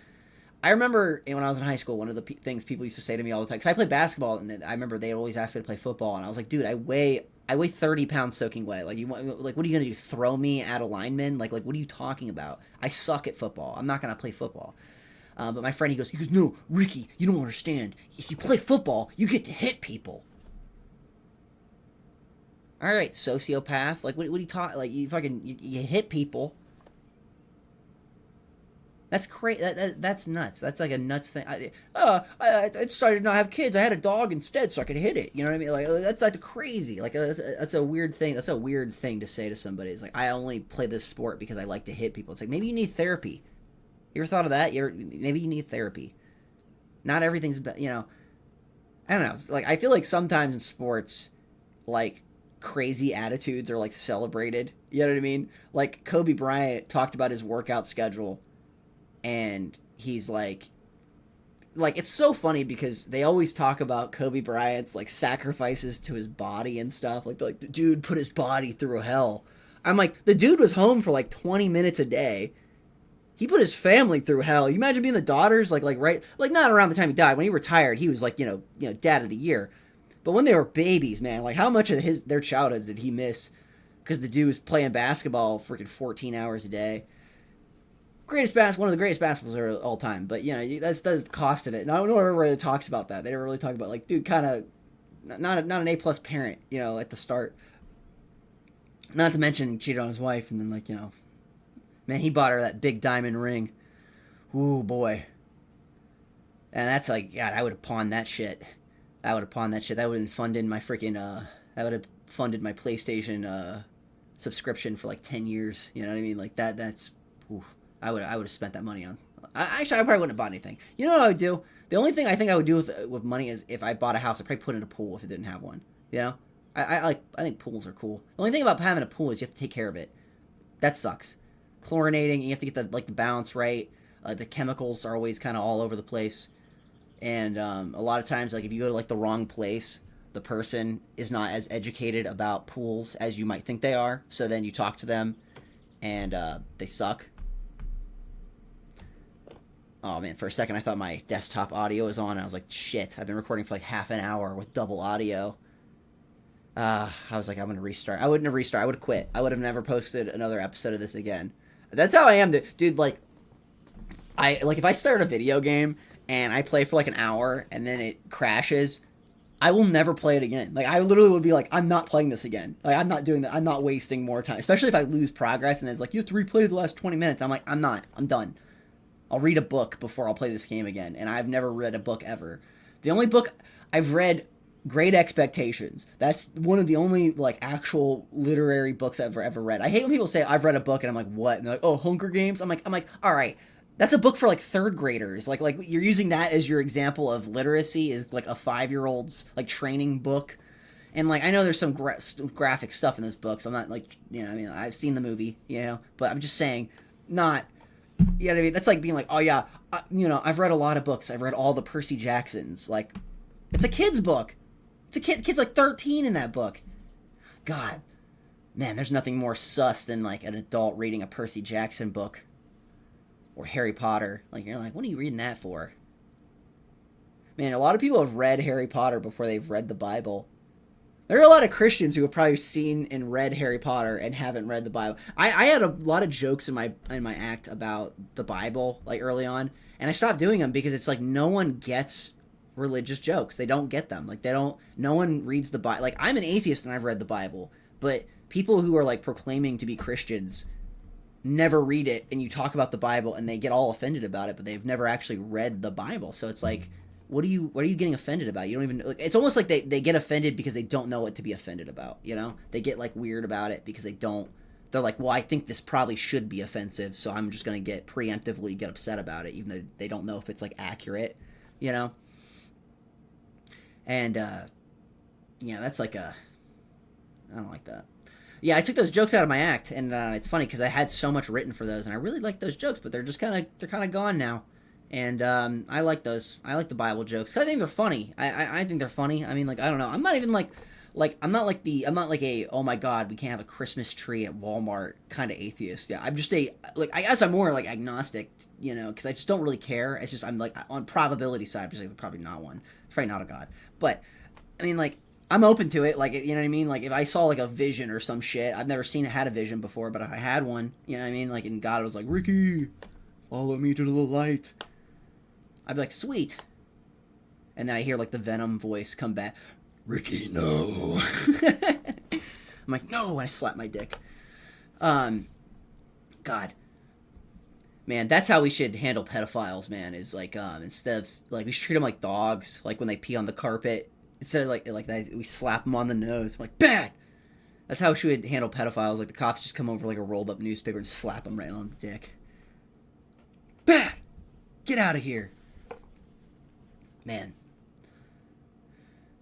I remember when I was in high school, one of the things people used to say to me all the time, because I played basketball, and I remember they always asked me to play football, and I was like, dude, I weigh 30 pounds soaking wet. Like, what are you gonna do? Throw me at a lineman? Like, what are you talking about? I suck at football. I'm not gonna play football. But my friend, he goes, no, Ricky, you don't understand. If you play football, you get to hit people. All right, sociopath. Like, what are you talking? Like, you hit people. That's crazy. That's nuts. That's like a nuts thing. I decided not to have kids. I had a dog instead, so I could hit it. You know what I mean? Like, that's crazy. Like, that's a weird thing. That's a weird thing to say to somebody. It's like, I only play this sport because I like to hit people. It's like, maybe you need therapy. You ever thought of that? Maybe you need therapy. Not everything's, you know. I don't know. Like, I feel like sometimes in sports, like, crazy attitudes are like celebrated. You know what I mean? Like, Kobe Bryant talked about his workout schedule. And he's like it's so funny because they always talk about Kobe Bryant's like sacrifices to his body and stuff. Like the dude put his body through hell. I'm like, the dude was home for like 20 minutes a day. He put his family through hell. You imagine being the daughters, like right, like not around the time he died. When he retired, he was like, you know, dad of the year. But when they were babies, man, like how much of their childhoods did he miss? Because the dude was playing basketball freaking 14 hours a day. One of the greatest basketballs of all time. But, you know, that's the cost of it. And I don't know if everybody really talks about that. They never really talk about, like, dude, kind of not an A-plus parent, you know, at the start. Not to mention he cheated on his wife, and then, like, you know, man, he bought her that big diamond ring. Ooh, boy. And that's like, God, I would have pawned that shit. That would have funded my freaking, that would have funded my PlayStation subscription for like 10 years. You know what I mean? Like that's, ooh, I would have spent that money on. I probably wouldn't have bought anything. You know what I would do? The only thing I think I would do with money is if I bought a house, I'd probably put in a pool if it didn't have one. You know? I think pools are cool. The only thing about having a pool is you have to take care of it. That sucks. Chlorinating, you have to get the balance right. The chemicals are always kind of all over the place. And a lot of times, like, if you go to, like, the wrong place, the person is not as educated about pools as you might think they are. So then you talk to them, and they suck. Oh, man, for a second I thought my desktop audio was on. And I was like, shit, I've been recording for like half an hour with double audio. I was like, I'm going to restart. I wouldn't have restarted. I would have quit. I would have never posted another episode of this again. That's how I am. Dude, like, I like if I start a video game and I play for like an hour and then it crashes, I will never play it again. Like I literally would be like, I'm not playing this again. Like I'm not doing that. I'm not wasting more time. Especially if I lose progress and it's like you have to replay the last 20 minutes. I'm like, I'm not. I'm done. I'll read a book before I'll play this game again. And I've never read a book ever. The only book I've read, Great Expectations. That's one of the only like actual literary books I've ever read. I hate when people say I've read a book and I'm like, what? And they're like, oh, Hunger Games. I'm like, all right. That's a book for like third graders. Like you're using that as your example of literacy is like a 5-year-old's like training book. And like I know there's some graphic stuff in those books. I'm not like I mean I've seen the movie, but I'm just saying, not you know what I mean. That's like being like, oh yeah, I've read a lot of books. I've read all the Percy Jacksons. Like, it's a kid's book. It's a kid's like 13 in that book. God, man, there's nothing more sus than like an adult reading a Percy Jackson book or Harry Potter. Like you're like, what are you reading that for? Man, a lot of people have read Harry Potter before they've read the Bible. There are a lot of Christians who have probably seen and read Harry Potter and haven't read the Bible. I had a lot of jokes in my act about the Bible like early on, and I stopped doing them because it's like no one gets religious jokes. They don't get them. Like no one reads the Bible. Like I'm an atheist and I've read the Bible, but people who are like proclaiming to be Christians never read it, and you talk about the Bible and they get all offended about it, but they've never actually read the Bible. So it's like, what are you getting offended about? You don't even like, it's almost like they get offended because they don't know what to be offended about, They get like weird about it because they're like, well, I think this probably should be offensive, so I'm just going to preemptively get upset about it, even though they don't know if it's like accurate, And that's like I don't like that. Yeah, I took those jokes out of my act, and it's funny because I had so much written for those, and I really like those jokes, but they're kind of gone now. And I like those. I like the Bible jokes because I think they're funny. I think they're funny. I mean, like I don't know. I'm not even like I'm not like a oh my god we can't have a Christmas tree at Walmart kind of atheist. Yeah, I'm just I guess I'm more like agnostic, because I just don't really care. It's just I'm like on probability side, I'm just like probably not one. It's probably not a god, but I mean like I'm open to it. Like you know what I mean. Like if I saw like a vision or some shit, I've never had a vision before, but if I had one, you know what I mean. Like and God was like, Ricky, follow me to the light. I'd be like, sweet. And then I hear like the Venom voice come back. Ricky, no. I'm like, no, and I slap my dick. God. Man, that's how we should handle pedophiles, man, is like, instead of, like, we should treat them like dogs, like when they pee on the carpet. Instead of like that, we slap them on the nose. I'm like, bad! That's how we should handle pedophiles. Like, the cops just come over like a rolled up newspaper and slap them right on the dick. Bad! Get out of here. Man,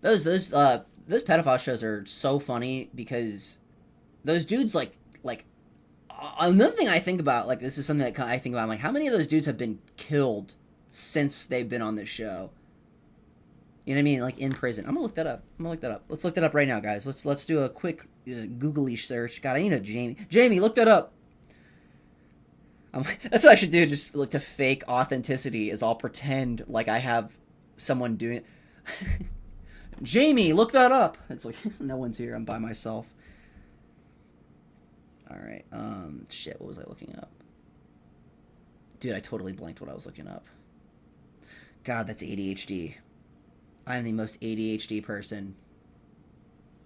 those pedophile shows are so funny because those dudes like another thing I think about, like this is something that I think about, I'm like, how many of those dudes have been killed since they've been on this show? You know what I mean? Like in prison. I'm gonna look that up. Let's look that up right now, guys. Let's do a quick googly search. God, I need a Jamie, look that up. That's what I should do, just like to fake authenticity, is I'll pretend like I have someone doing it. Jamie, look that up. It's like no one's here. I'm by myself. All right. Shit. What was I looking up? Dude, I totally blanked what I was looking up. God, that's ADHD. I'm the most ADHD person.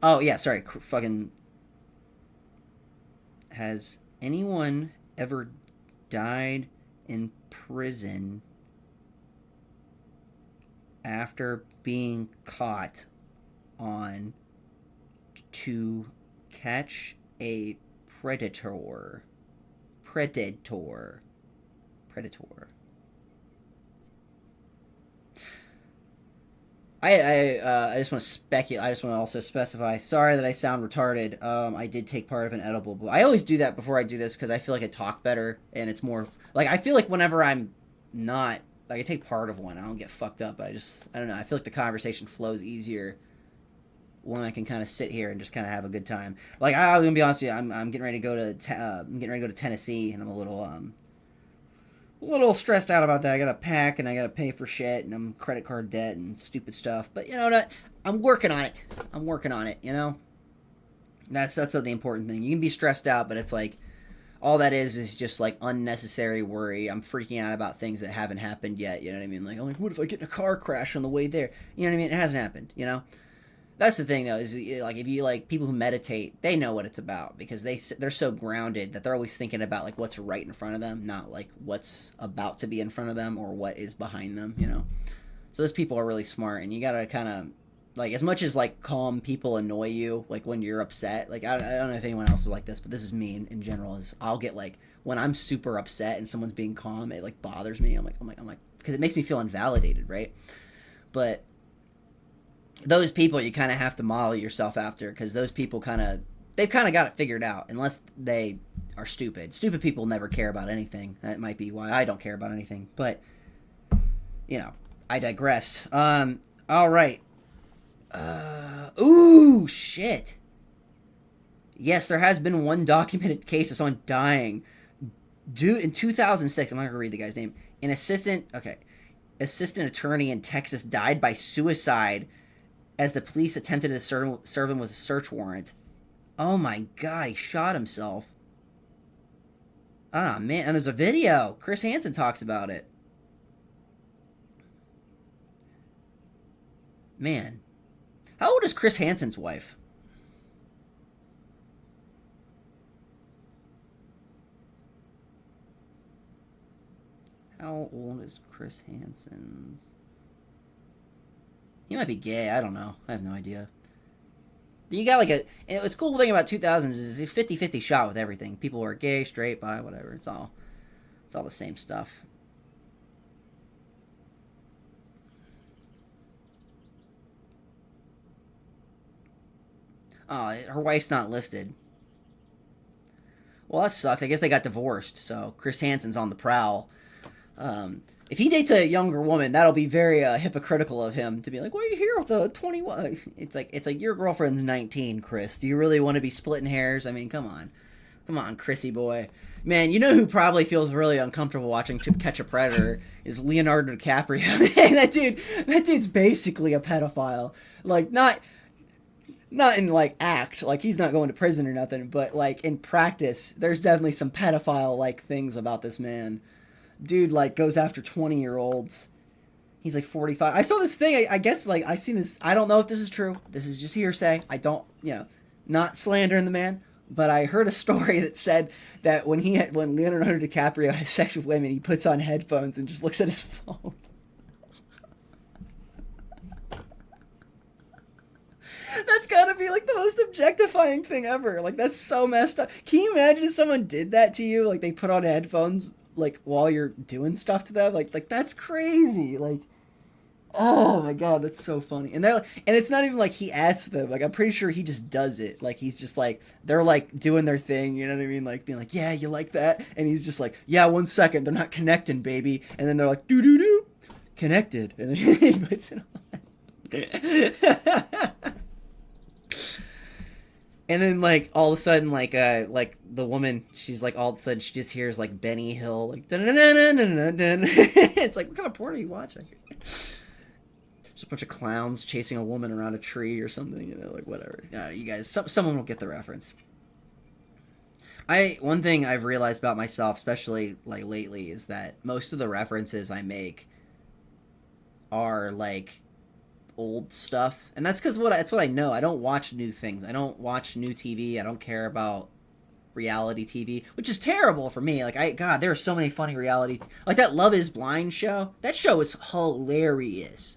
Oh yeah, sorry. Fucking. Has anyone ever died in prison after being caught on to catch a predator. I just want to speculate. I just want to also specify. Sorry that I sound retarded. I did take part of an edible, but I always do that before I do this because I feel like I talk better and it's more like I feel like whenever I'm not like I take part of one, I don't get fucked up. But I don't know. I feel like the conversation flows easier when I can kind of sit here and just kind of have a good time. Like I'm gonna be honest with you, I'm getting ready to go to Tennessee, and I'm a little stressed out about that. I gotta pack and I gotta pay for shit, and I'm credit card debt and stupid stuff. But you know what? I'm working on it. You know, that's the important thing. You can be stressed out, but it's like all that is just like unnecessary worry. I'm freaking out about things that haven't happened yet. You know what I mean? Like, I'm like, what if I get in a car crash on the way there? You know what I mean? It hasn't happened. You know. That's the thing, though, is like if you like people who meditate, they know what it's about because they're so grounded that they're always thinking about like what's right in front of them, not like what's about to be in front of them or what is behind them. You know. So those people are really smart, and you gotta kind of like as much as like calm people annoy you, like when you're upset. Like I don't know if anyone else is like this, but this is me in general. Is I'll get like when I'm super upset and someone's being calm, it like bothers me. I'm like because it makes me feel invalidated, right? But those people you kind of have to model yourself after because those people they've kind of got it figured out unless they are stupid people never care about anything. That might be why I don't care about anything, but you know, I digress. All right. Ooh, shit. Yes, there has been one documented case of someone dying. Dude, in 2006, I'm not gonna read the guy's name. An assistant attorney in Texas died by suicide as the police attempted to serve him with a search warrant. Oh my god, he shot himself. Ah, man, and there's a video. Chris Hansen talks about it. Man. How old is Chris Hansen's wife? How old is Chris Hansen's? He might be gay. I don't know. I have no idea. You got like it's cool thing about 2000s is a 50-50 shot with everything. People are gay, straight, bi, whatever. It's all the same stuff. Oh, her wife's not listed. Well, that sucks. I guess they got divorced, so Chris Hansen's on the prowl. If he dates a younger woman, that'll be very hypocritical of him to be like, "Why are you here with a 21?" It's like your girlfriend's 19, Chris. Do you really want to be splitting hairs? I mean, come on, Chrissy boy. Man, you know who probably feels really uncomfortable watching To Catch a Predator is Leonardo DiCaprio. that dude's basically a pedophile. Like not in like act, like he's not going to prison or nothing, but like in practice, there's definitely some pedophile like things about this man. Dude like goes after 20-year-olds. He's like 45. I saw this thing. I guess like I seen this. I don't know if this is true. This is just hearsay. I don't, not slandering the man. But I heard a story that said that when Leonardo DiCaprio has sex with women, he puts on headphones and just looks at his phone. That's gotta be like the most objectifying thing ever. Like that's so messed up. Can you imagine if someone did that to you? Like they put on headphones like while you're doing stuff to them? Like that's crazy. Like, oh my god, that's so funny. And it's not even like he asks them. Like I'm pretty sure he just does it. Like he's just like they're like doing their thing. You know what I mean? Like being like, yeah, you like that? And he's just like, yeah, 1 second, they're not connecting, baby. And then they're like, doo doo doo, connected. And then he puts it on. And then like all of a sudden like the woman, she's like all of a sudden she just hears like Benny Hill like dun, dun, dun, dun, dun, dun. It's like, what kind of porn are you watching? Just a bunch of clowns chasing a woman around a tree or something, like whatever. You guys, someone will get the reference. One thing I've realized about myself, especially like lately, is that most of the references I make are like old stuff, and that's because that's what I know. I don't watch new things. I don't watch new TV. I don't care about reality TV, which is terrible for me. Like God, there are so many funny reality, like that Love Is Blind show. That show is hilarious.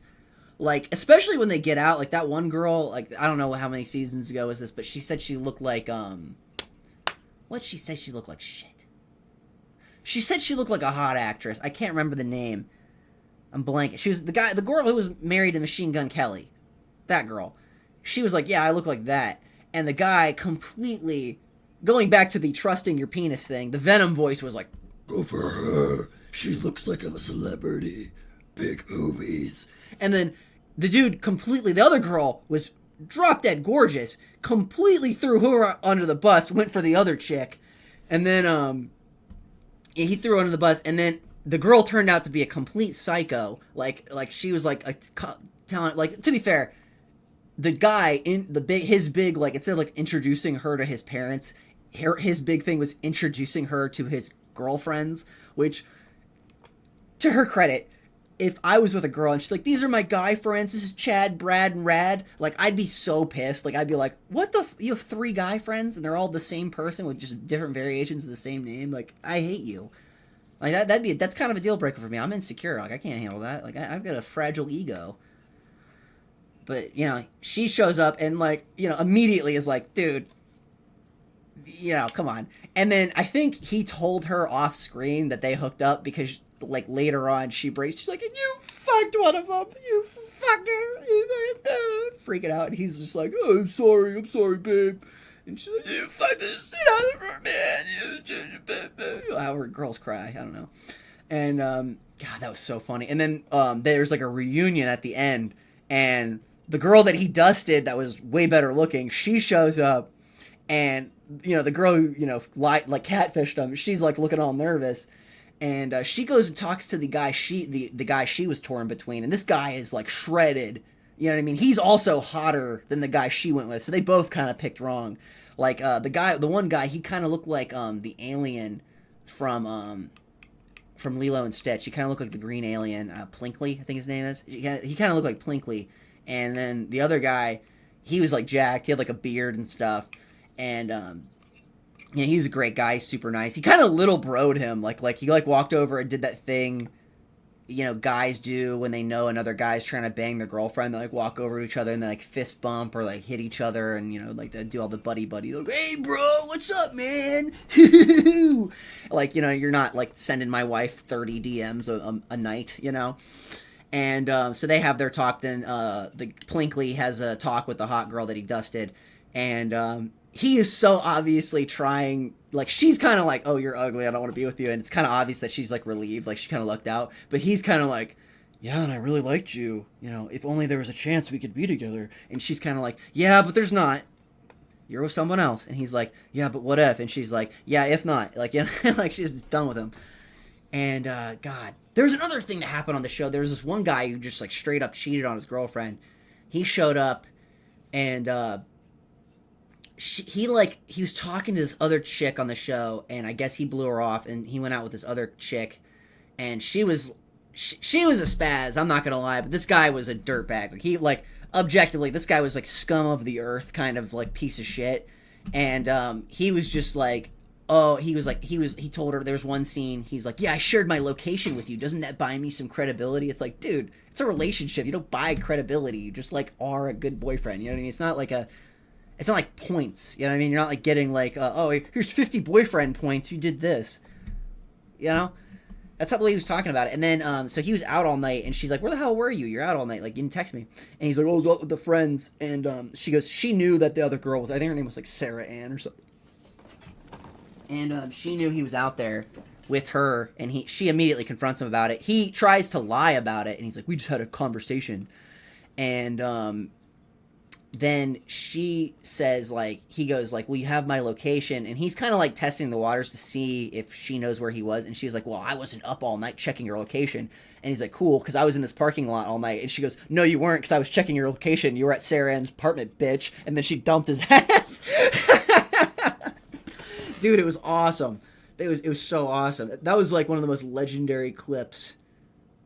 Like especially when they get out. Like that one girl. Like I don't know how many seasons ago was this, but she said she looked like What'd she say she looked like? Shit. She said she looked like a hot actress. I can't remember the name. I'm blanking. She was the girl who was married to Machine Gun Kelly. That girl. She was like, yeah, I look like that. And the guy completely, going back to the trusting your penis thing, the Venom voice was like, go for her. She looks like a celebrity. Big boobies. And then the dude completely, the other girl was drop dead gorgeous, completely threw her under the bus, went for the other chick. And then he threw her under the bus, and then the girl turned out to be a complete psycho. Like she was like a talent. Like to be fair, the guy in his big like instead of like introducing her to his parents, his big thing was introducing her to his girlfriends, which, to her credit, if I was with a girl and she's like, these are my guy friends, this is Chad, Brad, and Rad, like, I'd be so pissed. Like, I'd be like, what the you have 3 guy friends and they're all the same person with just different variations of the same name? Like, I hate you. Like, that's kind of a deal breaker for me. I'm insecure. Like, I can't handle that. Like, I've got a fragile ego. But, she shows up and, like, immediately is like, dude, come on. And then I think he told her off screen that they hooked up because, like, later on she's like, and you fucked one of them. You fucked her. Freaking out. And he's just like, oh, I'm sorry, babe. And she's like, you fucked the shit out of her, man. How her girls cry. I don't know. And, God, that was so funny. And then there's, like, a reunion at the end. And the girl that he dusted that was way better looking, she shows up. And, the girl who, like catfished him, she's, like, looking all nervous. And she goes and talks to the guy the guy she was torn between. And this guy is, like, shredded. You know what I mean? He's also hotter than the guy she went with. So they both kind of picked wrong. Like, the one guy, he kind of looked like the alien from Lilo and Stitch. He kind of looked like the green alien, Plinkley, I think his name is. He kind of looked like Plinkley. And then the other guy, he was, like, jacked. He had, like, a beard and stuff. And, he was a great guy, super nice. He kind of little bro'd him. Like he, like, walked over and did that thing, guys do when they know another guy's trying to bang their girlfriend. They, like, walk over to each other and they, like, fist bump or, like, hit each other and, like, they do all the buddy. Like, hey, bro, what's up, man? Like, you're not, like, sending my wife 30 DMs a night, And so they have their talk. Then the Plinkley has a talk with the hot girl that he dusted. And he is so obviously trying, like, she's kind of like, oh, you're ugly, I don't want to be with you. And it's kind of obvious that she's, like, relieved, like, she kind of lucked out. But he's kind of like, yeah, and I really liked you. If only there was a chance we could be together. And she's kind of like, yeah, but there's not. You're with someone else. And he's like, yeah, but what if? And she's like, yeah, if not. Like, like, she's done with him. And, God, there's another thing that happened on the show. There was this one guy who just, like, straight up cheated on his girlfriend. He showed up, and, he was talking to this other chick on the show, and I guess he blew her off, and he went out with this other chick, and she was a spaz, I'm not gonna lie, but this guy was a dirtbag. Like, he, like, objectively, this guy was, like, scum of the earth, kind of, like, piece of shit, and, he was just, like, he told her, there was one scene, he's like, yeah, I shared my location with you, doesn't that buy me some credibility? It's like, dude, it's a relationship, you don't buy credibility, you just, like, are a good boyfriend, you know what I mean? It's not like points, you know what I mean? You're not, like, getting, like, here's 50 boyfriend points, you did this. That's not the way he was talking about it. And then, so he was out all night, and she's like, where the hell were you? You're out all night. Like, you didn't text me. And he's like, I was out with the friends. And she goes, she knew that the other girl was, I think her name was, like, Sarah Ann or something. And she knew he was out there with her, and she immediately confronts him about it. He tries to lie about it, and he's like, we just had a conversation. And then she says, like, he goes, like, well, you have my location, and he's kind of, like, testing the waters to see if she knows where he was, and she's like, well, I wasn't up all night checking your location, and he's like, cool, because I was in this parking lot all night, and she goes, no, you weren't, because I was checking your location, you were at Sarah Ann's apartment, bitch, and then she dumped his ass. Dude, it was awesome. It was so awesome. That was, like, one of the most legendary clips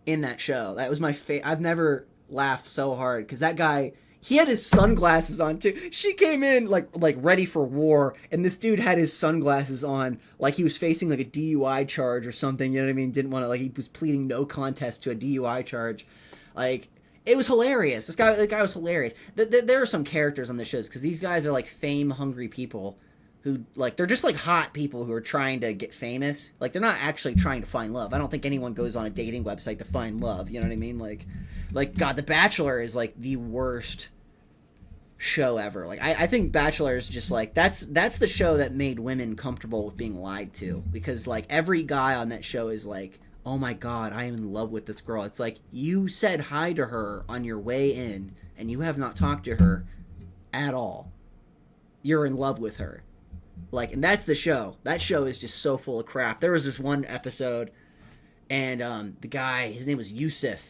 in that show. That was my favorite. I've never laughed so hard, because that guy, he had his sunglasses on, too. She came in, like ready for war, and this dude had his sunglasses on, like he was facing, like, a DUI charge or something, you know what I mean? Didn't want to, like, he was pleading no contest to a DUI charge. Like, it was hilarious. The guy was hilarious. There are some characters on the shows, because these guys are, like, fame-hungry people who, like, they're just, like, hot people who are trying to get famous. Like, they're not actually trying to find love. I don't think anyone goes on a dating website to find love, you know what I mean? Like God, The Bachelor is, like, the worst show ever. Like, I think Bachelor is just, like, that's the show that made women comfortable with being lied to, because, like, every guy on that show is like, oh my God, I am in love with this girl. It's like, you said hi to her on your way in, and you have not talked to her at all. You're in love with her. Like, and that's the show. That show is just so full of crap. There was this one episode, and the guy, his name was Yusuf,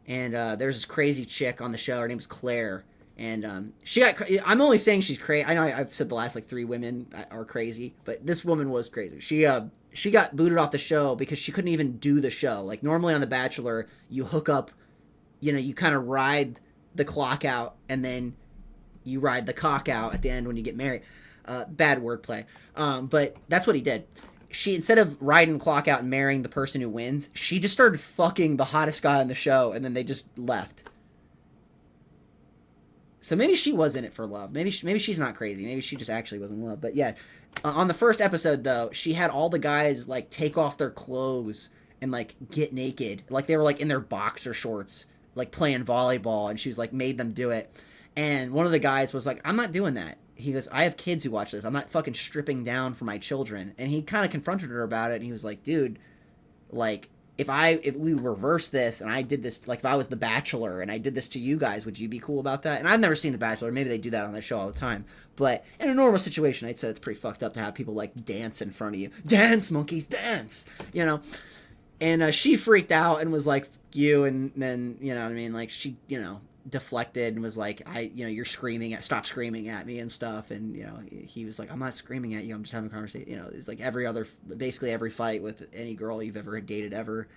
and there's this crazy chick on the show. Her name was Claire, And she got. I'm only saying she's crazy. I know I've said the last like 3 women are crazy, but this woman was crazy. She got booted off the show because she couldn't even do the show. Like normally on The Bachelor, you hook up, you kind of ride the clock out, and then you ride the cock out at the end when you get married. Bad wordplay, but that's what he did. She, instead of riding the clock out and marrying the person who wins, she just started fucking the hottest guy on the show, and then they just left. So maybe she was in it for love. Maybe she's not crazy. Maybe she just actually was in love. But yeah, on the first episode though, she had all the guys like take off their clothes and like get naked, like they were like in their boxer shorts, like playing volleyball, and she was like made them do it. And one of the guys was like, "I'm not doing that." He goes, "I have kids who watch this. I'm not fucking stripping down for my children." And he kind of confronted her about it, and he was like, "Dude, like if we reverse this and I did this, like if I was the Bachelor and I did this to you guys, would you be cool about that?" And I've never seen The Bachelor. Maybe they do that on that show all the time. But in a normal situation, I'd say it's pretty fucked up to have people like dance in front of you. Dance, monkeys, dance, And she freaked out and was like, "Fuck you." And then, you know what I mean? Like she, deflected and was like, you're stop screaming at me and stuff. And, he was like, "I'm not screaming at you. I'm just having a conversation." It's like basically every fight with any girl you've ever dated ever.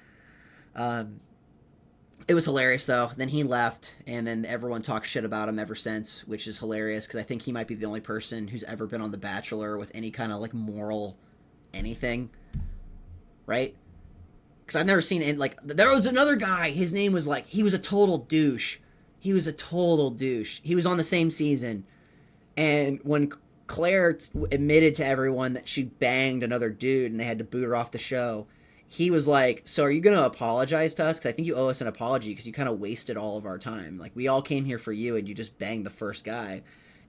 It was hilarious though. Then he left, and then everyone talks shit about him ever since, which is hilarious because I think he might be the only person who's ever been on The Bachelor with any kind of like moral anything. Right? Because I've never seen it. Like, there was another guy, his name was like, he was a total douche. He was on the same season. And when Claire admitted to everyone that she banged another dude and they had to boot her off the show, he was like, "So are you going to apologize to us? Because I think you owe us an apology because you kind of wasted all of our time. Like, we all came here for you and you just banged the first guy."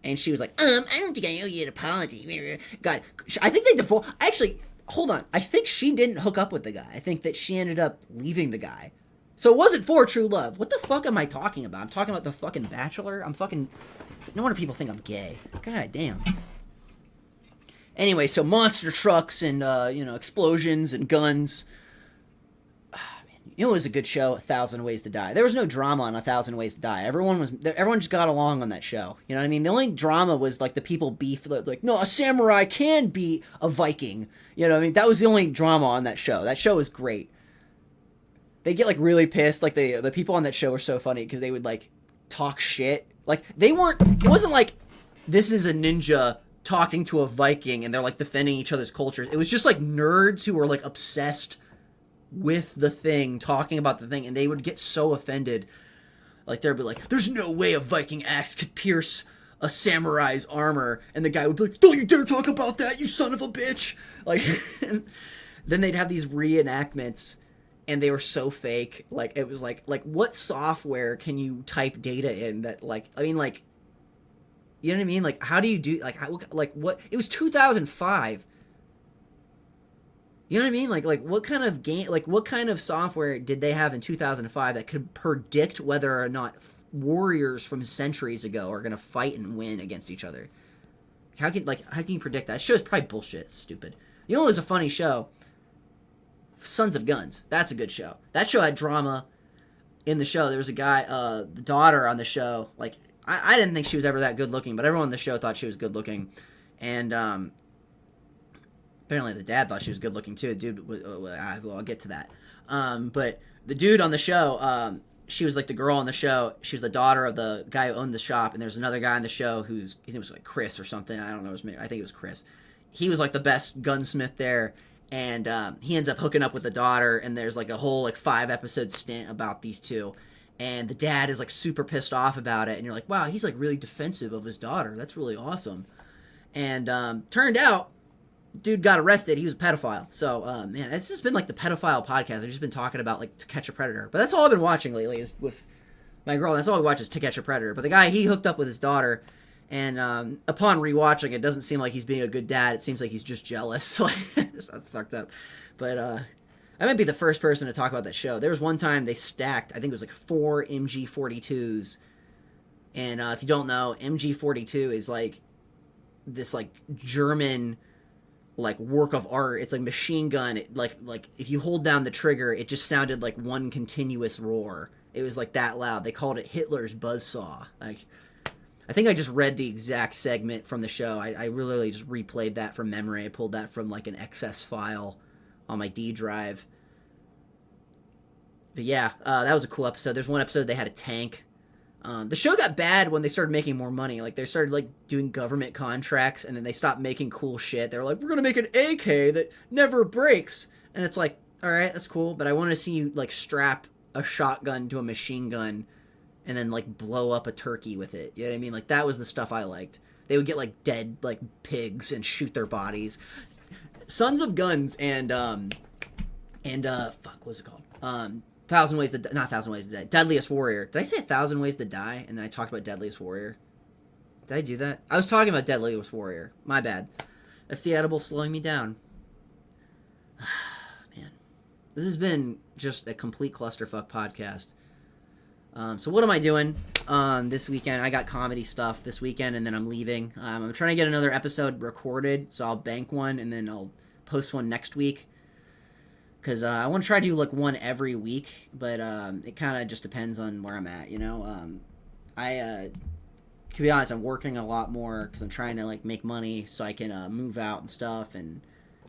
And she was like, "I don't think I owe you an apology." God, I think they divorced. Actually, hold on. I think she didn't hook up with the guy. I think that she ended up leaving the guy. So it wasn't for true love. What the fuck am I talking about? I'm talking about the fucking Bachelor? No wonder people think I'm gay. God damn. Anyway, so monster trucks and, explosions and guns. It was a good show, 1,000 Ways to Die. There was no drama on 1,000 Ways to Die. Everyone just got along on that show. You know what I mean? The only drama was, like, the people beef, like, no, a samurai can be a Viking. You know what I mean? That was the only drama on that show. That show was great. They get, like, really pissed. Like, the people on that show were so funny because they would, like, talk shit. Like, it wasn't like, this is a ninja talking to a Viking and they're, like, defending each other's cultures. It was just, like, nerds who were, like, obsessed with the thing, talking about the thing, and they would get so offended. Like, they'd be like, "There's no way a Viking axe could pierce a samurai's armor," and the guy would be like, "Don't you dare talk about that, you son of a bitch!" Like, and then they'd have these reenactments, and they were so fake. Like, it was like what software can you type data in that, like, I mean, like, you know what I mean? Like, how do you do, like, what? It was 2005. You know what I mean? Like what kind of game, like what kind of software did they have in 2005 that could predict whether or not warriors from centuries ago are going to fight and win against each other? How can you predict that? That show is probably bullshit. It's stupid. You know what was a funny show? Sons of Guns. That's a good show. That show had drama in the show. There was a guy, the daughter on the show, like, I didn't think she was ever that good looking, but everyone on the show thought she was good looking. And, apparently the dad thought she was good looking too. Dude, well, I'll get to that. But the dude on the show, she was like the girl on the show. She was the daughter of the guy who owned the shop. And there's another guy on the show his name was like Chris or something. I don't know. I think it was Chris. He was like the best gunsmith there. And he ends up hooking up with the daughter. And there's like a whole like 5-episode stint about these two. And the dad is like super pissed off about it. And you're like, wow, he's like really defensive of his daughter. That's really awesome. And turned out, dude got arrested. He was a pedophile. So, man, it's just been like the pedophile podcast. I've just been talking about like To Catch a Predator. But that's all I've been watching lately is with my girl. That's all I watch is To Catch a Predator. But the guy, he hooked up with his daughter. And upon rewatching, it doesn't seem like he's being a good dad. It seems like he's just jealous. That's fucked up. But I might be the first person to talk about that show. There was one time they stacked, I think it was like 4 MG42s. And if you don't know, MG42 is like this like German like work of art. It's like machine gun. Like if you hold down the trigger, it just sounded like one continuous roar. It was like that loud. They called it Hitler's buzzsaw. Like, I think I just read the exact segment from the show. I literally just replayed that from memory. I pulled that from like an excess file on my D drive. But yeah, that was a cool episode. There's one episode they had a tank. The show got bad when they started making more money. Like, they started, like, doing government contracts, and then they stopped making cool shit. They were like, we're gonna make an AK that never breaks. And it's like, alright, that's cool, but I want to see you, like, strap a shotgun to a machine gun and then, like, blow up a turkey with it. You know what I mean? Like, that was the stuff I liked. They would get, like, dead, like, pigs and shoot their bodies. Sons of Guns and fuck, what's it called? Thousand Ways to Die, not Thousand Ways to Die, Deadliest Warrior. Did I say 1,000 Ways to Die and then I talked about Deadliest Warrior? Did I do that? I was talking about Deadliest Warrior. My bad. That's the edible slowing me down. Man. This has been just a complete clusterfuck podcast. So what am I doing this weekend? I got comedy stuff this weekend and then I'm leaving. I'm trying to get another episode recorded, so I'll bank one and then I'll post one next week. Because I want to try to do, like, one every week, but it kind of just depends on where I'm at, you know? To be honest, I'm working a lot more because I'm trying to, like, make money so I can move out and stuff and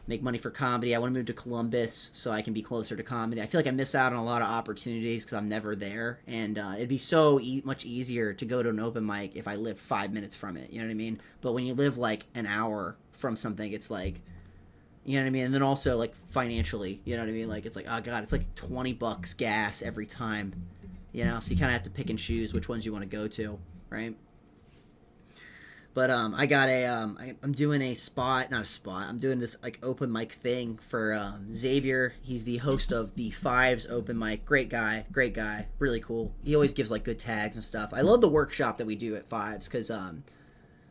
make money for comedy. I want to move to Columbus so I can be closer to comedy. I feel like I miss out on a lot of opportunities because I'm never there, and it'd be so much easier to go to an open mic if I lived 5 minutes from it, you know what I mean? But when you live, like, an hour from something, it's like... You know what I mean? And then also, like, financially, you know what I mean? Like, it's like, oh, God, it's like $20 gas every time, you know? So you kind of have to pick and choose which ones you want to go to, right? But I got I'm doing I'm doing this, like, open mic thing for Xavier. He's the host of the Fives open mic. Great guy, really cool. He always gives, like, good tags and stuff. I love the workshop that we do at Fives because,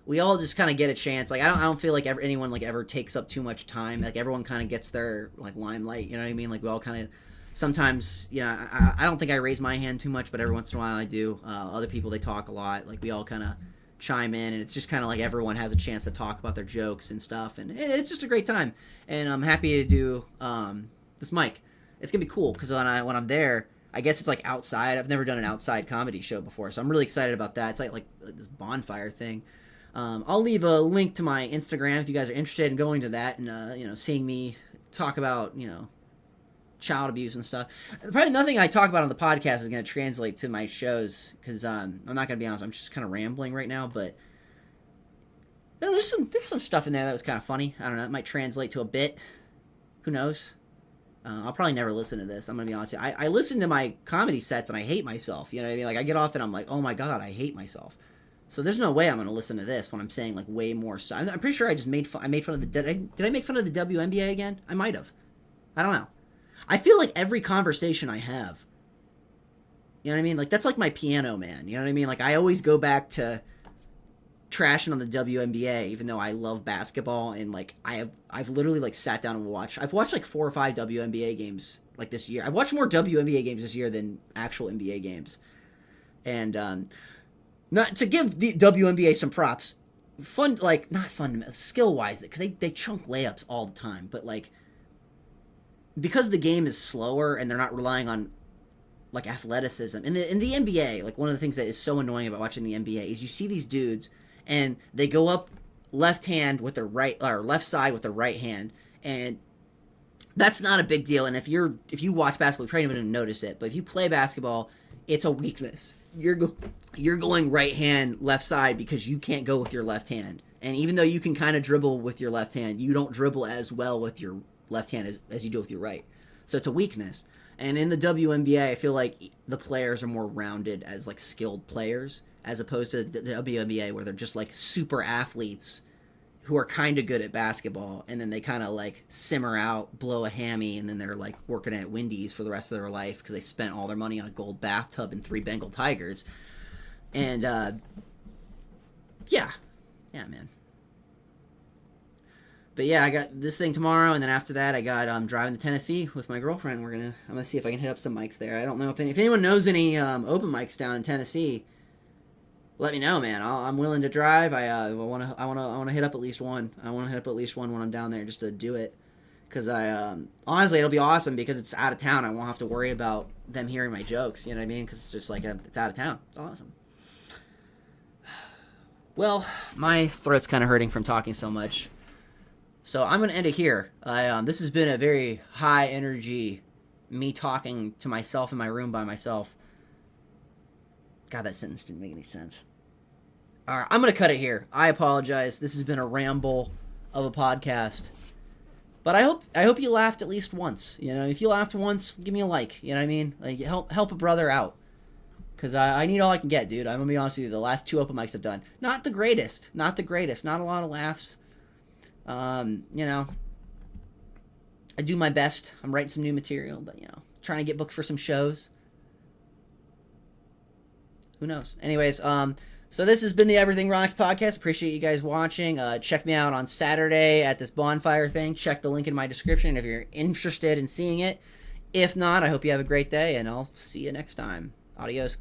we all just kind of get a chance. Like, I don't feel like anyone, like, ever takes up too much time. Like, everyone kind of gets their, like, limelight, you know what I mean? Like, we all kind of, sometimes, you know, I don't think I raise my hand too much, but every once in a while I do. Other people, they talk a lot. Like, we all kind of chime in, and it's just kind of like everyone has a chance to talk about their jokes and stuff, and it's just a great time. And I'm happy to do this mic. It's going to be cool, because when I'm there, I guess it's, like, outside. I've never done an outside comedy show before, so I'm really excited about that. It's like this bonfire thing. I'll leave a link to my Instagram if you guys are interested in going to that and, you know, seeing me talk about, you know, child abuse and stuff. Probably nothing I talk about on the podcast is going to translate to my shows because I'm not going to be honest. I'm just kind of rambling right now, but there's some stuff in there that was kind of funny. I don't know. It might translate to a bit. Who knows? I'll probably never listen to this. I'm going to be honest. I listen to my comedy sets and I hate myself. You know what I mean? Like, I get off and I'm like, oh my God, I hate myself. So there's no way I'm going to listen to this when I'm saying, like, way more stuff. I'm pretty sure I just made fun of the... Did I make fun of the WNBA again? I might have. I don't know. I feel like every conversation I have... You know what I mean? Like, that's like my piano, man. You know what I mean? Like, I always go back to trashing on the WNBA, even though I love basketball. And, like, I've literally, like, sat down and watched... I've watched, like, 4 or 5 WNBA games, like, this year. I've watched more WNBA games this year than actual NBA games. And, not to give the WNBA some props, skill-wise, because they chunk layups all the time, but, like, because the game is slower and they're not relying on, like, athleticism. In the NBA, like, one of the things that is so annoying about watching the NBA is you see these dudes and they go up left hand with their right, or left side with their right hand, and that's not a big deal. And if you watch basketball, you probably don't even notice it, but if you play basketball, it's a weakness. You're going right hand, left side because you can't go with your left hand. And even though you can kind of dribble with your left hand, you don't dribble as well with your left hand as you do with your right. So it's a weakness. And in the WNBA, I feel like the players are more rounded as, like, skilled players as opposed to the WNBA where they're just, like, super athletes who are kind of good at basketball, and then they kind of, like, simmer out, blow a hammy, and then they're, like, working at Wendy's for the rest of their life because they spent all their money on a gold bathtub and 3 Bengal tigers. And, yeah, man. But yeah, I got this thing tomorrow, and then after that, I got driving to Tennessee with my girlfriend. I'm gonna see if I can hit up some mics there. I don't know if anyone knows any open mics down in Tennessee. Let me know, man. I'm willing to drive. I want to hit up at least one. I want to hit up at least one when I'm down there just to do it. Because honestly, it'll be awesome because it's out of town. I won't have to worry about them hearing my jokes. You know what I mean? Because it's just like it's out of town. It's awesome. Well, my throat's kind of hurting from talking so much. So I'm going to end it here. This has been a very high energy, me talking to myself in my room by myself. God, that sentence didn't make any sense. All right, I'm going to cut it here. I apologize. This has been a ramble of a podcast. But I hope you laughed at least once. You know, if you laughed once, give me a like. You know what I mean? Like help a brother out. Because I need all I can get, dude. I'm going to be honest with you. The last 2 open mics I've done, not the greatest. Not the greatest. Not a lot of laughs. You know, I do my best. I'm writing some new material, but, you know, trying to get booked for some shows. Who knows? Anyways, so this has been the Everything Rocks podcast. Appreciate you guys watching. Check me out on Saturday at this bonfire thing. Check the link in my description if you're interested in seeing it. If not, I hope you have a great day, and I'll see you next time. Adios.